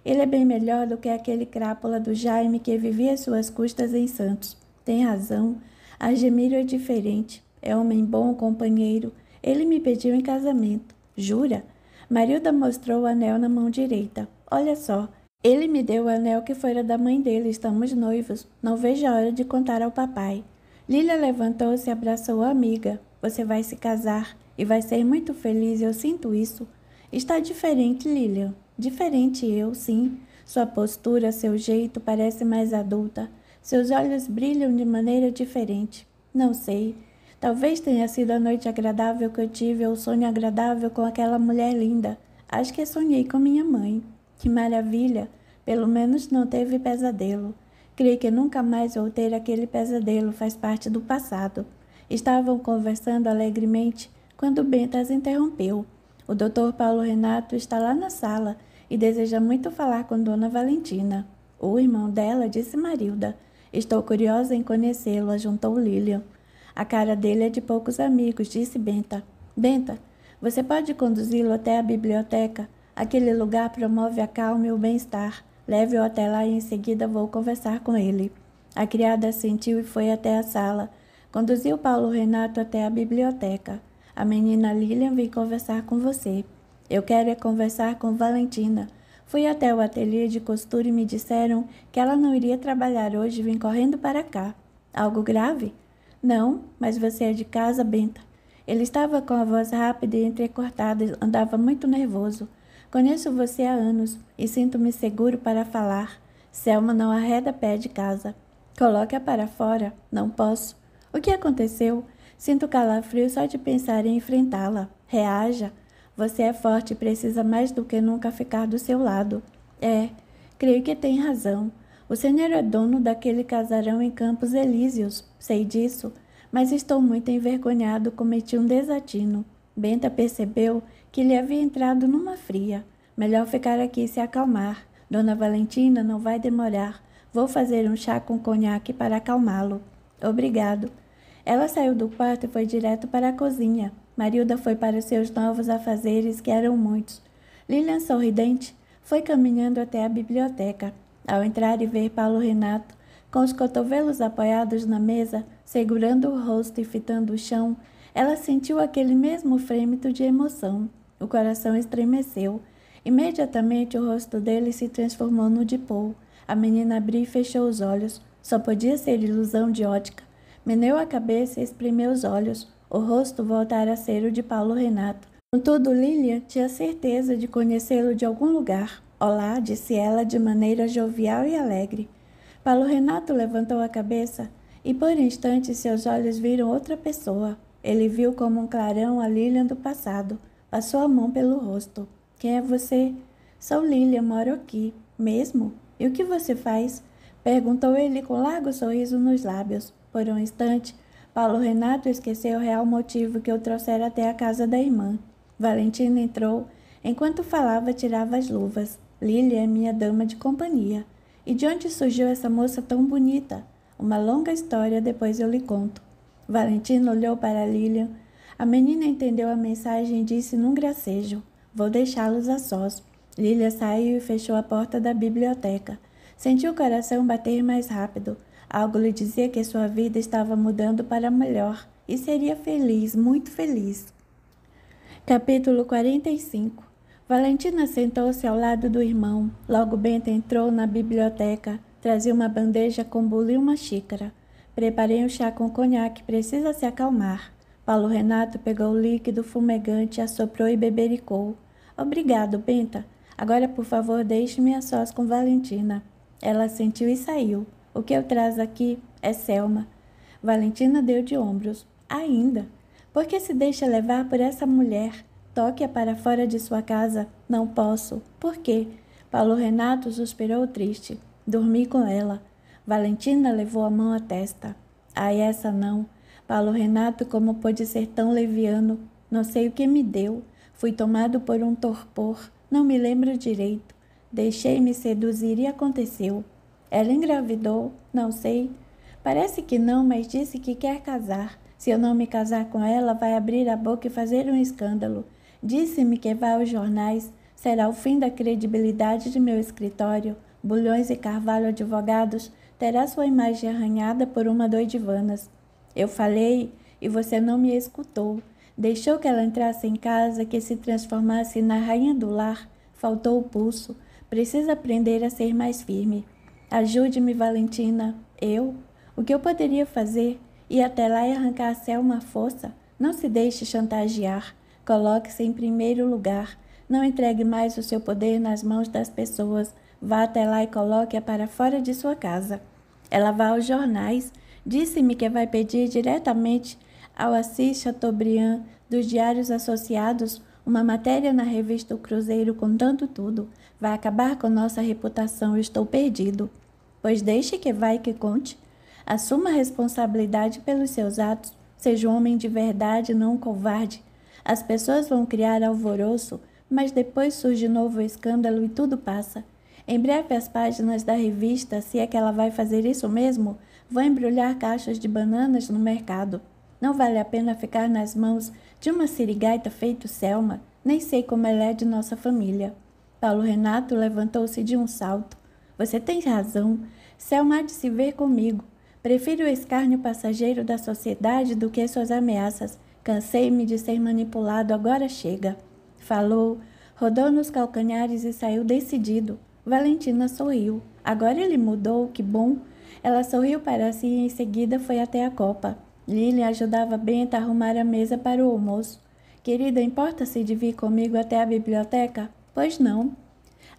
Ele é bem melhor do que aquele crápula do Jaime que vivia às suas custas em Santos. Tem razão. A Gemílio é diferente. É homem bom, companheiro. Ele me pediu em casamento. Jura? Marilda mostrou o anel na mão direita. Olha só. Ele me deu o anel que fora da mãe dele. Estamos noivos. Não vejo a hora de contar ao papai. Lilia levantou-se e abraçou a amiga. Você vai se casar e vai ser muito feliz, eu sinto isso. Está diferente, Lilian. Diferente eu, sim. Sua postura, seu jeito parece mais adulta. Seus olhos brilham de maneira diferente. Não sei. Talvez tenha sido a noite agradável que eu tive ou o sonho agradável com aquela mulher linda. Acho que sonhei com minha mãe. Que maravilha! Pelo menos não teve pesadelo. Creio que nunca mais vou ter aquele pesadelo, faz parte do passado. Estavam conversando alegremente quando Benta as interrompeu. O Dr. Paulo Renato está lá na sala e deseja muito falar com Dona Valentina. O irmão dela, disse Marilda. Estou curiosa em conhecê-lo, ajuntou Lilian. A cara dele é de poucos amigos, disse Benta. Benta, você pode conduzi-lo até a biblioteca? Aquele lugar promove a calma e o bem-estar. Leve-o até lá e em seguida vou conversar com ele. A criada assentiu e foi até a sala. Conduziu Paulo Renato até a biblioteca. A menina Lilian vem conversar com você. Eu quero é conversar com Valentina. Fui até o ateliê de costura e me disseram que ela não iria trabalhar hoje e vim correndo para cá. Algo grave? Não, mas você é de casa, Benta. Ele estava com a voz rápida e entrecortada, andava muito nervoso. Conheço você há anos e sinto-me seguro para falar. Selma não arreda pé de casa. Coloque-a para fora. Não posso. O que aconteceu? Sinto calafrio só de pensar em enfrentá-la. Reaja. Você é forte e precisa mais do que nunca ficar do seu lado. Creio que tem razão. O senhor é dono daquele casarão em Campos Elíseos. Sei disso, mas estou muito envergonhado. Cometi um desatino. Benta percebeu que lhe havia entrado numa fria. Melhor ficar aqui e se acalmar. Dona Valentina não vai demorar. Vou fazer um chá com conhaque para acalmá-lo. Obrigado. Ela saiu do quarto e foi direto para a cozinha. Marilda foi para seus novos afazeres, que eram muitos. Lilian, sorridente, foi caminhando até a biblioteca. Ao entrar e ver Paulo Renato, com os cotovelos apoiados na mesa, segurando o rosto e fitando o chão, ela sentiu aquele mesmo frêmito de emoção. O coração estremeceu. Imediatamente o rosto dele se transformou no de Paul. A menina abriu e fechou os olhos. Só podia ser ilusão de ótica. Meneou a cabeça e espremeu os olhos. O rosto voltara a ser o de Paulo Renato. Contudo, Lilian tinha certeza de conhecê-lo de algum lugar. Olá, disse ela de maneira jovial e alegre. Paulo Renato levantou a cabeça e por instantes seus olhos viram outra pessoa. Ele viu como um clarão a Lilian do passado. Passou a mão pelo rosto. Quem é você? Sou Lilian, moro aqui. Mesmo? E o que você faz? Perguntou ele com largo sorriso nos lábios. Por um instante, Paulo Renato esqueceu o real motivo que o trouxera até a casa da irmã. Valentina entrou. Enquanto falava, tirava as luvas. Lilian é minha dama de companhia. E de onde surgiu essa moça tão bonita? Uma longa história, depois eu lhe conto. Valentina olhou para Lilian. A menina entendeu a mensagem e disse num gracejo. Vou deixá-los a sós. Lilian saiu e fechou a porta da biblioteca. Sentiu o coração bater mais rápido. Algo lhe dizia que sua vida estava mudando para melhor e seria feliz, muito feliz. Capítulo 45. Valentina sentou-se ao lado do irmão. Logo Benta entrou na biblioteca. Trazia uma bandeja com bolo e uma xícara. Preparei um chá com conhaque, precisa se acalmar. Paulo Renato pegou o líquido fumegante, assoprou e bebericou. Obrigado, Benta. Agora, por favor, deixe-me a sós com Valentina. Ela assentiu e saiu. O que eu trago aqui é Selma. Valentina deu de ombros. Ainda? Por que se deixa levar por essa mulher? Toque-a para fora de sua casa. Não posso. Por quê? Paulo Renato suspirou triste. Dormi com ela. Valentina levou a mão à testa. Ai, essa não. Paulo Renato, como pôde ser tão leviano? Não sei o que me deu. Fui tomado por um torpor. Não me lembro direito. Deixei-me seduzir e aconteceu. Ela engravidou? Não sei. Parece que não, mas disse que quer casar. Se eu não me casar com ela, vai abrir a boca e fazer um escândalo. Disse-me que vai aos jornais. Será o fim da credibilidade de meu escritório. Bulhões e Carvalho Advogados terá sua imagem arranhada por uma doidivanas. Eu falei e você não me escutou. Deixou que ela entrasse em casa, que se transformasse na rainha do lar. Faltou o pulso. Precisa aprender a ser mais firme. Ajude-me, Valentina. Eu? O que eu poderia fazer? Ir até lá e arrancar a Selma à força? Não se deixe chantagear. Coloque-se em primeiro lugar. Não entregue mais o seu poder nas mãos das pessoas. Vá até lá e coloque-a para fora de sua casa. Ela vai aos jornais. Disse-me que vai pedir diretamente ao Assis Chateaubriand dos Diários Associados uma matéria na revista O Cruzeiro contando tudo. Vai acabar com nossa reputação. Estou perdido. Pois deixe que vai que conte. Assuma a responsabilidade pelos seus atos. Seja um homem de verdade, não um covarde. As pessoas vão criar alvoroço, mas depois surge novo escândalo e tudo passa. Em breve as páginas da revista, se é que ela vai fazer isso mesmo, vão embrulhar caixas de bananas no mercado. Não vale a pena ficar nas mãos de uma sirigaita feito Selma. Nem sei como ela é de nossa família. Paulo Renato levantou-se de um salto. Você tem razão. Selma há de se ver comigo. Prefiro o escárnio passageiro da sociedade do que suas ameaças. Cansei-me de ser manipulado, agora chega. Falou, rodou nos calcanhares e saiu decidido. Valentina sorriu. Agora ele mudou, que bom. Ela sorriu para si e em seguida foi até a copa. Lilian ajudava Benta a arrumar a mesa para o almoço. Querida, importa-se de vir comigo até a biblioteca? Pois não.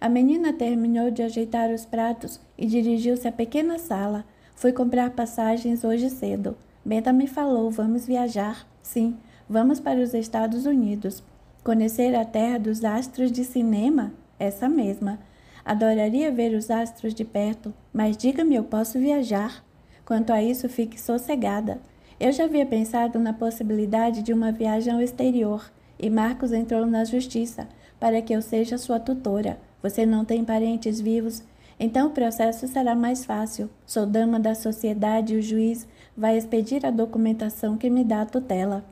A menina terminou de ajeitar os pratos e dirigiu-se à pequena sala. Fui comprar passagens hoje cedo. Benta me falou, vamos viajar. Sim, vamos para os Estados Unidos. Conhecer a terra dos astros de cinema? Essa mesma. Adoraria ver os astros de perto, mas diga-me, eu posso viajar? Quanto a isso, fique sossegada. Eu já havia pensado na possibilidade de uma viagem ao exterior, e Marcos entrou na justiça para que eu seja sua tutora. Você não tem parentes vivos, então o processo será mais fácil. Sou dama da sociedade e o juiz vai expedir a documentação que me dá a tutela.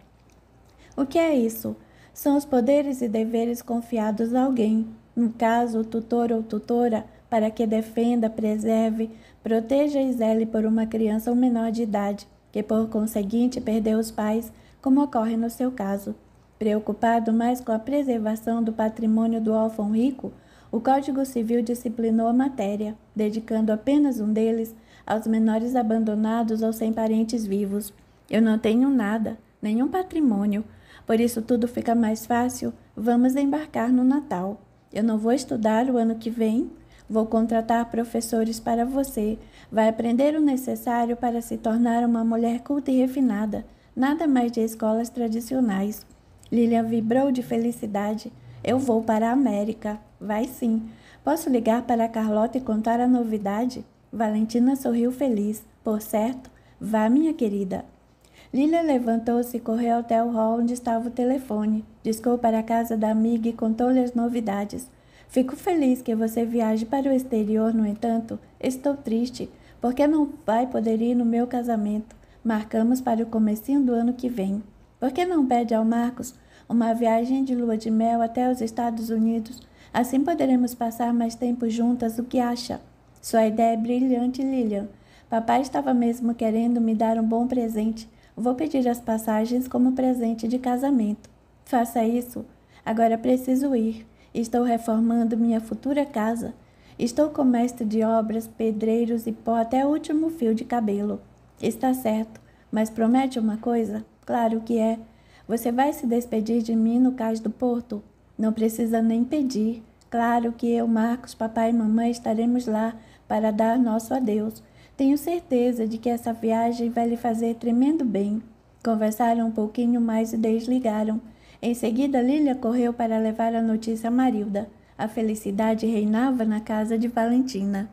O que é isso? São os poderes e deveres confiados a alguém, no caso, o tutor ou tutora, para que defenda, preserve, proteja e zele por uma criança ou menor de idade, que por conseguinte perdeu os pais, como ocorre no seu caso. Preocupado mais com a preservação do patrimônio do órfão rico, o Código Civil disciplinou a matéria, dedicando apenas um deles aos menores abandonados ou sem parentes vivos. Eu não tenho nada, nenhum patrimônio, por isso tudo fica mais fácil. Vamos embarcar no Natal. Eu não vou estudar o ano que vem. Vou contratar professores para você. Vai aprender o necessário para se tornar uma mulher culta e refinada. Nada mais de escolas tradicionais. Lilian vibrou de felicidade. Eu vou para a América. Vai sim. Posso ligar para a Carlota e contar a novidade? Valentina sorriu feliz. Por certo, vá, minha querida. Lilian levantou-se e correu até o hall onde estava o telefone. Discou para a casa da amiga e contou-lhe as novidades. Fico feliz que você viaje para o exterior, no entanto, estou triste, porque não vai poder ir no meu casamento. Marcamos para o comecinho do ano que vem. Por que não pede ao Marcos uma viagem de lua de mel até os Estados Unidos? Assim poderemos passar mais tempo juntas, o que acha? Sua ideia é brilhante, Lilian. Papai estava mesmo querendo me dar um bom presente. Vou pedir as passagens como presente de casamento. Faça isso. Agora preciso ir. Estou reformando minha futura casa. Estou com mestre de obras, pedreiros e pó até o último fio de cabelo. Está certo, mas promete uma coisa? Claro que é. Você vai se despedir de mim no cais do porto? Não precisa nem pedir. Claro que eu, Marcos, papai e mamãe estaremos lá para dar nosso adeus. Tenho certeza de que essa viagem vai lhe fazer tremendo bem. Conversaram um pouquinho mais e desligaram. Em seguida, Lília correu para levar a notícia a Marilda. A felicidade reinava na casa de Valentina.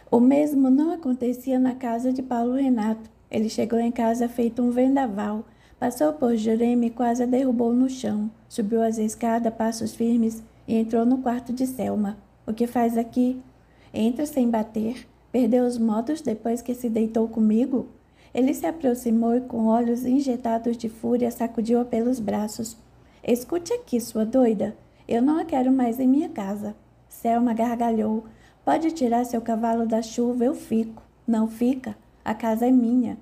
O mesmo não acontecia na casa de Paulo Renato. Ele chegou em casa feito um vendaval. Passou por Jurema e quase a derrubou no chão. Subiu as escadas, passos firmes, e entrou no quarto de Selma. O que faz aqui? Entra sem bater. Perdeu os modos depois que se deitou comigo? Ele se aproximou e, com olhos injetados de fúria, sacudiu-a pelos braços. Escute aqui, sua doida. Eu não a quero mais em minha casa. Selma gargalhou. Pode tirar seu cavalo da chuva, eu fico. Não fica. A casa é minha.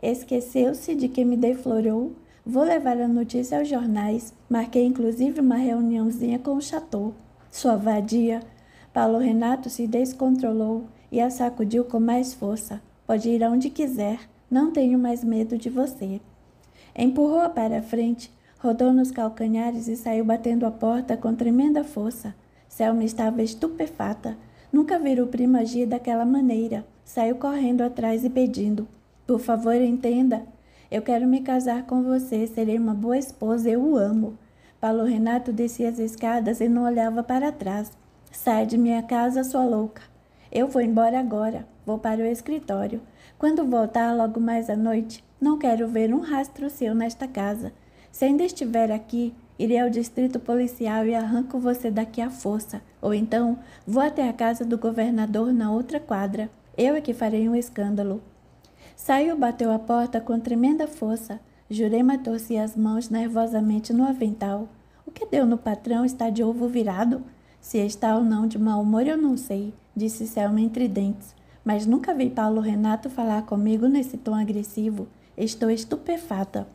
Esqueceu-se de que me deflorou. Vou levar a notícia aos jornais. Marquei inclusive uma reuniãozinha com o chateau. Sua vadia. Paulo Renato se descontrolou e a sacudiu com mais força. Pode ir aonde quiser. Não tenho mais medo de você. Empurrou-a para a frente, rodou nos calcanhares e saiu batendo a porta com tremenda força. Selma estava estupefata. Nunca viu o primo agir daquela maneira. Saiu correndo atrás e pedindo: por favor, entenda. Eu quero me casar com você. Serei uma boa esposa. Eu o amo. Paulo Renato descia as escadas e não olhava para trás. Sai de minha casa, sua louca. Eu vou embora agora. Vou para o escritório. Quando voltar logo mais à noite, não quero ver um rastro seu nesta casa. Se ainda estiver aqui, irei ao distrito policial e arranco você daqui à força. Ou então, vou até a casa do governador na outra quadra. Eu é que farei um escândalo. Saiu, bateu a porta com tremenda força. Jurema torcia as mãos nervosamente no avental. O que deu no patrão? Está de ovo virado? Se está ou não de mau humor, eu não sei, disse Selma entre dentes. Mas nunca vi Paulo Renato falar comigo nesse tom agressivo. Estou estupefata.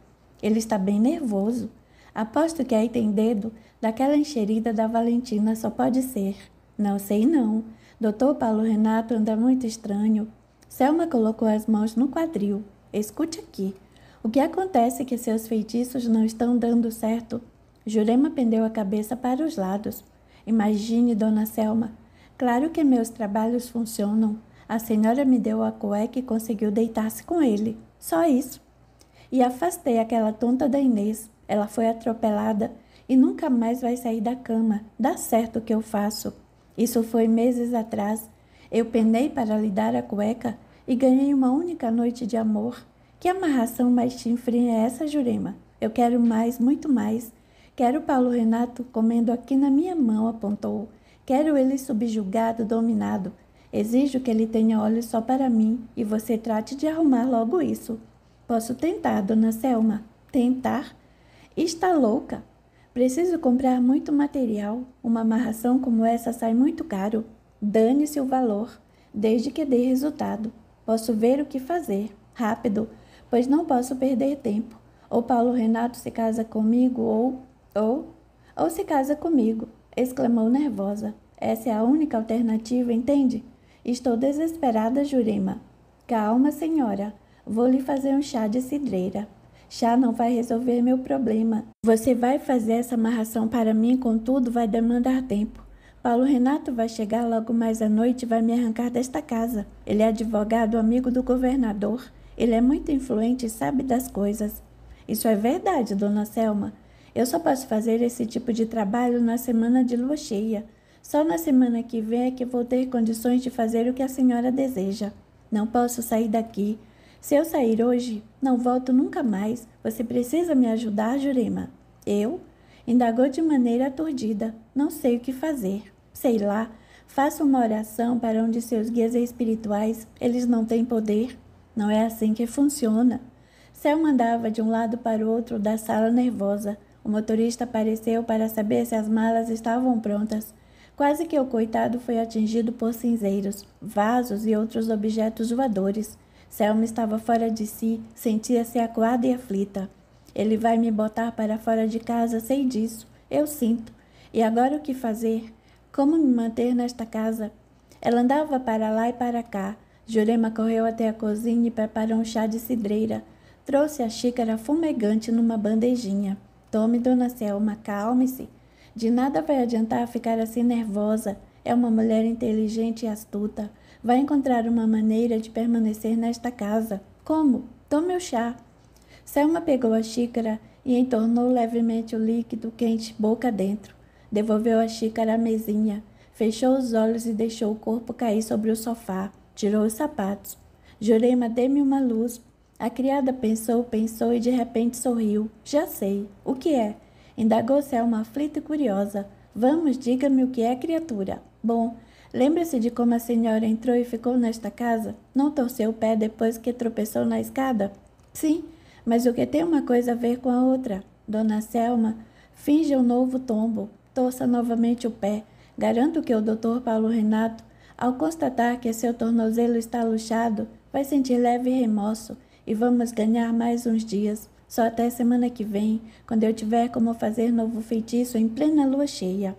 Ele está bem nervoso. Aposto que aí tem dedo daquela enxerida da Valentina, só pode ser. Não sei não. Doutor Paulo Renato anda muito estranho. Selma colocou as mãos no quadril. Escute aqui. O que acontece é que seus feitiços não estão dando certo. Jurema pendeu a cabeça para os lados. Imagine, dona Selma. Claro que meus trabalhos funcionam. A senhora me deu a cueca e conseguiu deitar-se com ele. Só isso. E afastei aquela tonta da Inês. Ela foi atropelada e nunca mais vai sair da cama. Dá certo o que eu faço. Isso foi meses atrás. Eu penei para lhe dar a cueca e ganhei uma única noite de amor. Que amarração mais chinfrinha é essa, Jurema? Eu quero mais, muito mais. Quero Paulo Renato comendo aqui na minha mão, apontou. Quero ele subjugado, dominado. Exijo que ele tenha olhos só para mim e você trate de arrumar logo isso. Posso tentar, dona Selma. Tentar? Está louca. Preciso comprar muito material. Uma amarração como essa sai muito caro. Dane-se o valor, desde que dê resultado. Posso ver o que fazer. Rápido, pois não posso perder tempo. Ou Paulo Renato se casa comigo ou se casa comigo, exclamou nervosa. Essa é a única alternativa, entende? Estou desesperada, Jurema. Calma, senhora. Vou lhe fazer um chá de cidreira. Chá não vai resolver meu problema. Você vai fazer essa amarração para mim, contudo, vai demandar tempo. Paulo Renato vai chegar logo mais à noite e vai me arrancar desta casa. Ele é advogado, amigo do governador. Ele é muito influente e sabe das coisas. Isso é verdade, dona Selma. Eu só posso fazer esse tipo de trabalho na semana de lua cheia. Só na semana que vem é que vou ter condições de fazer o que a senhora deseja. Não posso sair daqui. Se eu sair hoje, não volto nunca mais. Você precisa me ajudar, Jurema. Eu? Indagou de maneira aturdida. Não sei o que fazer. Sei lá. Faço uma oração para um de seus guias espirituais. Eles não têm poder. Não é assim que funciona. Selma andava de um lado para o outro da sala nervosa. O motorista apareceu para saber se as malas estavam prontas. Quase que o coitado foi atingido por cinzeiros, vasos e outros objetos voadores. Selma estava fora de si, sentia-se acuada e aflita. Ele vai me botar para fora de casa, sei disso. Eu sinto. E agora o que fazer? Como me manter nesta casa? Ela andava para lá e para cá. Jurema correu até a cozinha e preparou um chá de cidreira. Trouxe a xícara fumegante numa bandejinha. Tome, dona Selma, calme-se. De nada vai adiantar ficar assim nervosa. É uma mulher inteligente e astuta. Vai encontrar uma maneira de permanecer nesta casa. Como? Tome o chá. Selma pegou a xícara e entornou levemente o líquido quente boca dentro. Devolveu a xícara à mesinha. Fechou os olhos e deixou o corpo cair sobre o sofá. Tirou os sapatos. Jurema, dê-me uma luz. A criada pensou e de repente sorriu. Já sei. O que é? Indagou Selma aflita e curiosa. Vamos, diga-me o que é, criatura. Bom, Lembra-se de como a senhora entrou e ficou nesta casa? Não torceu o pé depois que tropeçou na escada? Sim, mas o que tem uma coisa a ver com a outra? Dona Selma, finja um novo tombo, torça novamente o pé. Garanto que o Dr. Paulo Renato, ao constatar que seu tornozelo está luxado, vai sentir leve remorso e vamos ganhar mais uns dias, só até semana que vem, quando eu tiver como fazer novo feitiço em plena lua cheia.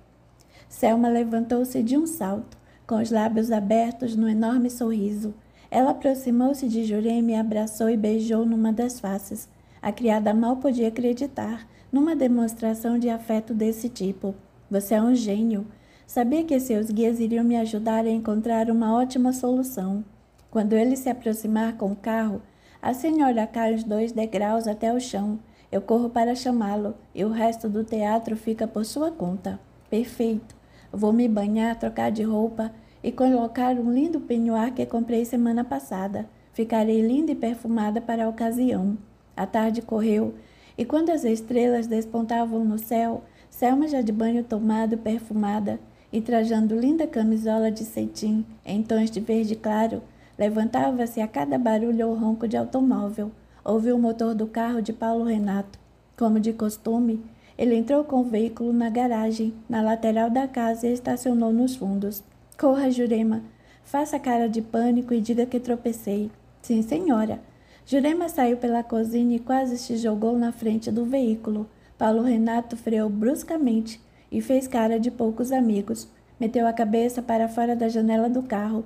Selma levantou-se de um salto, com os lábios abertos num enorme sorriso. Ela aproximou-se de Jurema e abraçou e beijou numa das faces. A criada mal podia acreditar numa demonstração de afeto desse tipo. Você é um gênio. Sabia que seus guias iriam me ajudar a encontrar uma ótima solução. Quando ele se aproximar com o carro, a senhora cai uns 2 degraus até o chão. Eu corro para chamá-lo e o resto do teatro fica por sua conta. Perfeito. Vou me banhar, trocar de roupa e colocar um lindo penhoar que comprei semana passada. Ficarei linda e perfumada para a ocasião. A tarde correu e quando as estrelas despontavam no céu, Selma já de banho tomado, perfumada e trajando linda camisola de cetim em tons de verde claro, levantava-se a cada barulho ou ronco de automóvel. Ouviu o motor do carro de Paulo Renato. Como de costume, ele entrou com o veículo na garagem, na lateral da casa e estacionou nos fundos. Corra, Jurema. Faça cara de pânico e diga que tropecei. Sim, senhora. Jurema saiu pela cozinha e quase se jogou na frente do veículo. Paulo Renato freou bruscamente e fez cara de poucos amigos. Meteu a cabeça para fora da janela do carro.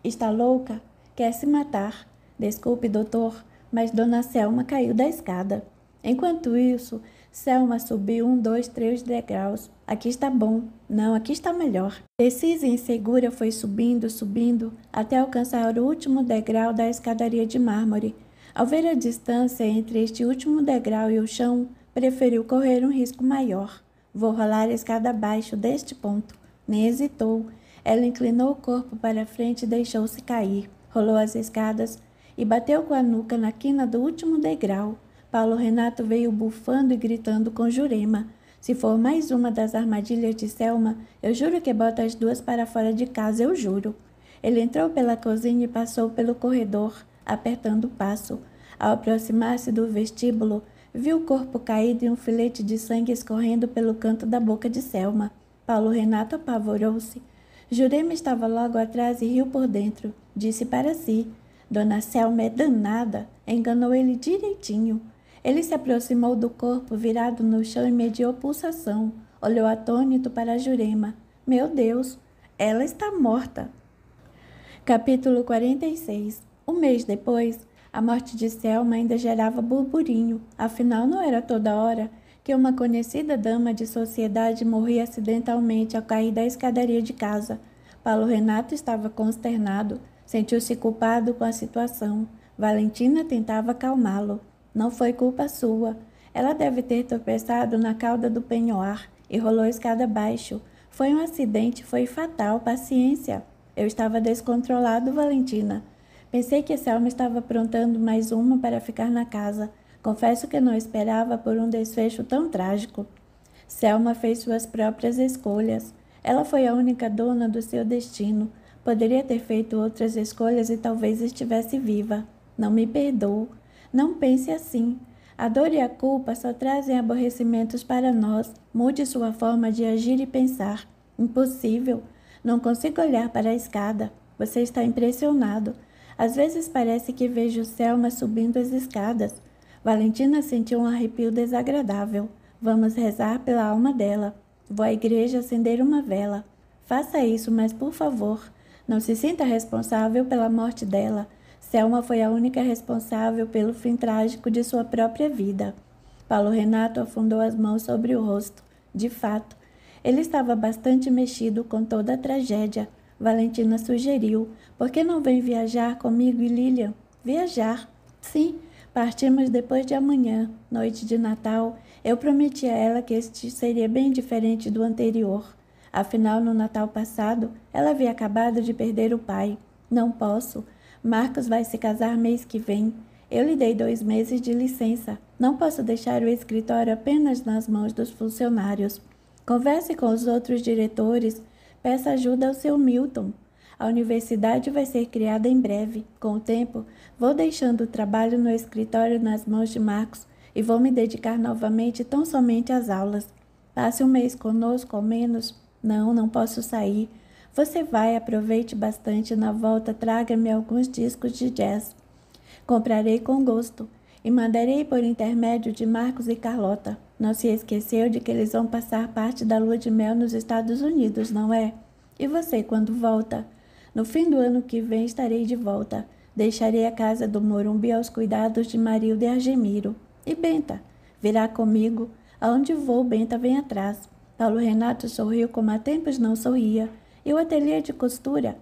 Está louca? Quer se matar. Desculpe, doutor, mas Dona Selma caiu da escada. Enquanto isso, Selma subiu 1, 2, 3 degraus. Aqui está bom. Não, aqui está melhor. Decisa e insegura foi subindo, subindo, até alcançar o último degrau da escadaria de mármore. Ao ver a distância entre este último degrau e o chão, preferiu correr um risco maior. Vou rolar a escada abaixo deste ponto. Nem hesitou. Ela inclinou o corpo para frente e deixou-se cair. Rolou as escadas e bateu com a nuca na quina do último degrau. Paulo Renato veio bufando e gritando com Jurema. Se for mais uma das armadilhas de Selma, eu juro que boto as duas para fora de casa, eu juro. Ele entrou pela cozinha e passou pelo corredor, apertando o passo. Ao aproximar-se do vestíbulo, viu o corpo caído e um filete de sangue escorrendo pelo canto da boca de Selma. Paulo Renato apavorou-se. Jurema estava logo atrás e riu por dentro. Disse para si, Dona Selma é danada. Enganou ele direitinho. Ele se aproximou do corpo virado no chão e mediu pulsação. Olhou atônito para Jurema. Meu Deus, ela está morta. Capítulo 46. Um mês depois, a morte de Selma ainda gerava burburinho. Afinal, não era toda hora que uma conhecida dama de sociedade morria acidentalmente ao cair da escadaria de casa. Paulo Renato estava consternado. Sentiu-se culpado com a situação. Valentina tentava acalmá-lo. Não foi culpa sua. Ela deve ter tropeçado na cauda do penhoar e rolou a escada abaixo. Foi um acidente, foi fatal, paciência. Eu estava descontrolado, Valentina. Pensei que Selma estava aprontando mais uma para ficar na casa. Confesso que não esperava por um desfecho tão trágico. Selma fez suas próprias escolhas. Ela foi a única dona do seu destino. Poderia ter feito outras escolhas e talvez estivesse viva. Não me perdoo. Não pense assim. A dor e a culpa só trazem aborrecimentos para nós. Mude sua forma de agir e pensar. Impossível. Não consigo olhar para a escada. Você está impressionado. Às vezes parece que vejo Selma subindo as escadas. Valentina sentiu um arrepio desagradável. Vamos rezar pela alma dela. Vou à igreja acender uma vela. Faça isso, mas por favor, não se sinta responsável pela morte dela. Selma foi a única responsável pelo fim trágico de sua própria vida. Paulo Renato afundou as mãos sobre o rosto. De fato, ele estava bastante mexido com toda a tragédia. Valentina sugeriu, por que não vem viajar comigo e Lilian? Viajar? Sim, partimos depois de amanhã, noite de Natal. Eu prometi a ela que este seria bem diferente do anterior. Afinal, no Natal passado, ela havia acabado de perder o pai. Não posso. Marcos vai se casar mês que vem. Eu lhe dei 2 meses de licença. Não posso deixar o escritório apenas nas mãos dos funcionários. Converse com os outros diretores. Peça ajuda ao seu Milton. A universidade vai ser criada em breve. Com o tempo, vou deixando o trabalho no escritório nas mãos de Marcos e vou me dedicar novamente tão somente às aulas. Passe um mês conosco, ao menos. Não posso sair. Você vai, aproveite bastante. Na volta, traga-me alguns discos de jazz. Comprarei com gosto e mandarei por intermédio de Marcos e Carlota. Não se esqueceu de que eles vão passar parte da lua de mel nos Estados Unidos, não é? E você, quando volta? No fim do ano que vem estarei de volta. Deixarei a casa do Morumbi aos cuidados de Marilda e Argemiro. E Benta? Virá comigo? Aonde vou, Benta vem atrás. Paulo Renato sorriu como há tempos não sorria. E o ateliê de costura?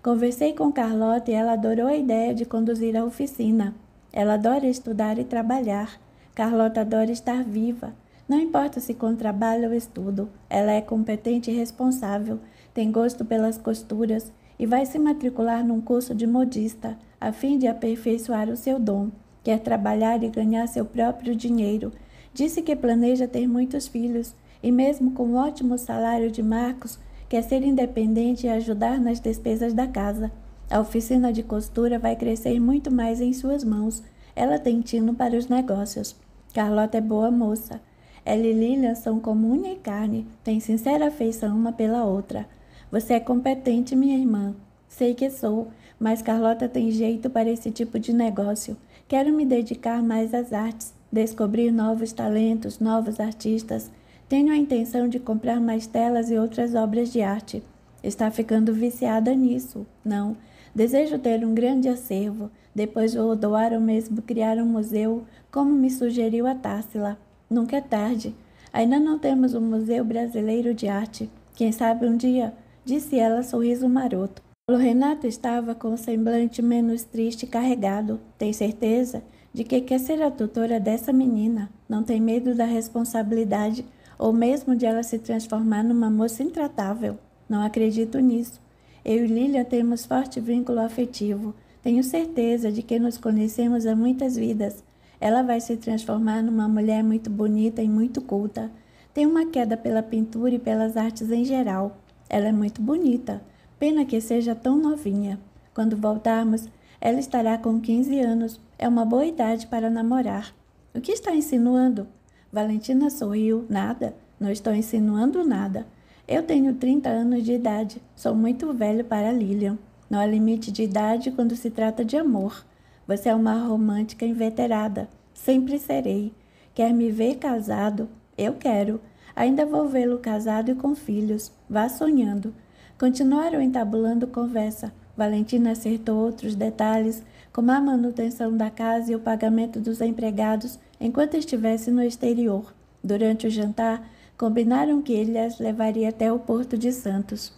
Conversei com Carlota e ela adorou a ideia de conduzir a oficina. Ela adora estudar e trabalhar. Carlota adora estar viva. Não importa se com trabalho ou estudo. Ela é competente e responsável, tem gosto pelas costuras e vai se matricular num curso de modista, a fim de aperfeiçoar o seu dom. Quer trabalhar e ganhar seu próprio dinheiro. Disse que planeja ter muitos filhos e mesmo com o ótimo salário de Marcos, quer ser independente e ajudar nas despesas da casa. A oficina de costura vai crescer muito mais em suas mãos. Ela tem tino para os negócios. Carlota é boa moça. Ela e Lilian são como unha e carne, têm sincera afeição uma pela outra. Você é competente, minha irmã. Sei que sou, mas Carlota tem jeito para esse tipo de negócio. Quero me dedicar mais às artes, descobrir novos talentos, novos artistas. Tenho a intenção de comprar mais telas e outras obras de arte. Está ficando viciada nisso. Não. Desejo ter um grande acervo. Depois vou doar ou mesmo criar um museu, como me sugeriu a Társila. Nunca é tarde. Ainda não temos um museu brasileiro de arte. Quem sabe um dia, disse ela, sorriso maroto. Paulo Renato estava com o semblante menos triste e carregado. Tem certeza de que quer ser a tutora dessa menina? Não tem medo da responsabilidade ou mesmo de ela se transformar numa moça intratável? Não acredito nisso. Eu e Lilian temos forte vínculo afetivo. Tenho certeza de que nos conhecemos há muitas vidas. Ela vai se transformar numa mulher muito bonita e muito culta. Tem uma queda pela pintura e pelas artes em geral. Ela é muito bonita. Pena que seja tão novinha. Quando voltarmos, ela estará com 15 anos. É uma boa idade para namorar. O que está insinuando? Valentina sorriu. Nada. Não estou insinuando nada. Eu tenho 30 anos de idade. Sou muito velho para Lilian. Não há limite de idade quando se trata de amor. Você é uma romântica inveterada. Sempre serei. Quer me ver casado? Eu quero. Ainda vou vê-lo casado e com filhos. Vá sonhando. Continuaram entabulando conversa. Valentina acertou outros detalhes, como a manutenção da casa e o pagamento dos empregados enquanto estivesse no exterior. Durante o jantar, combinaram que ele as levaria até o Porto de Santos.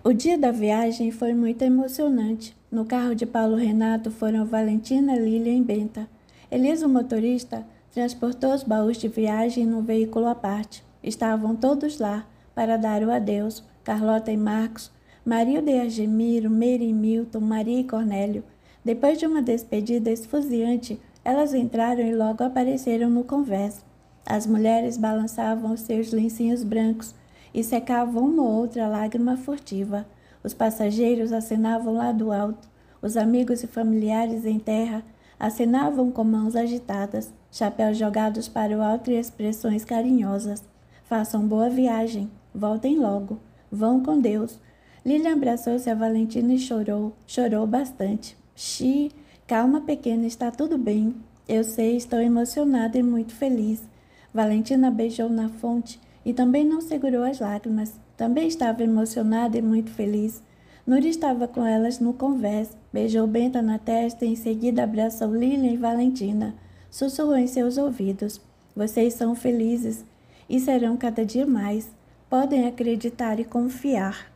O dia da viagem foi muito emocionante. No carro de Paulo Renato foram Valentina, Lilian e Benta. Elias, o motorista, transportou os baús de viagem num veículo à parte. Estavam todos lá para dar o adeus. Carlota e Marcos, Marilda e Argemiro, Meire e Milton, Maria e Cornélio. Depois de uma despedida esfuziante, elas entraram e logo apareceram no convés. As mulheres balançavam os seus lencinhos brancos e secavam uma ou outra lágrima furtiva. Os passageiros acenavam lá do alto. Os amigos e familiares em terra acenavam com mãos agitadas, chapéus jogados para o alto e expressões carinhosas. Façam boa viagem. Voltem logo. Vão com Deus. Lilian abraçou-se a Valentina e chorou. Chorou bastante. Xi, calma, pequena, está tudo bem. Eu sei, estou emocionada e muito feliz. Valentina beijou na fonte e também não segurou as lágrimas. Também estava emocionada e muito feliz. Núria estava com elas no convés. Beijou Benta na testa e em seguida abraçou Lilian e Valentina. Sussurrou em seus ouvidos. Vocês são felizes e serão cada dia mais. Podem acreditar e confiar.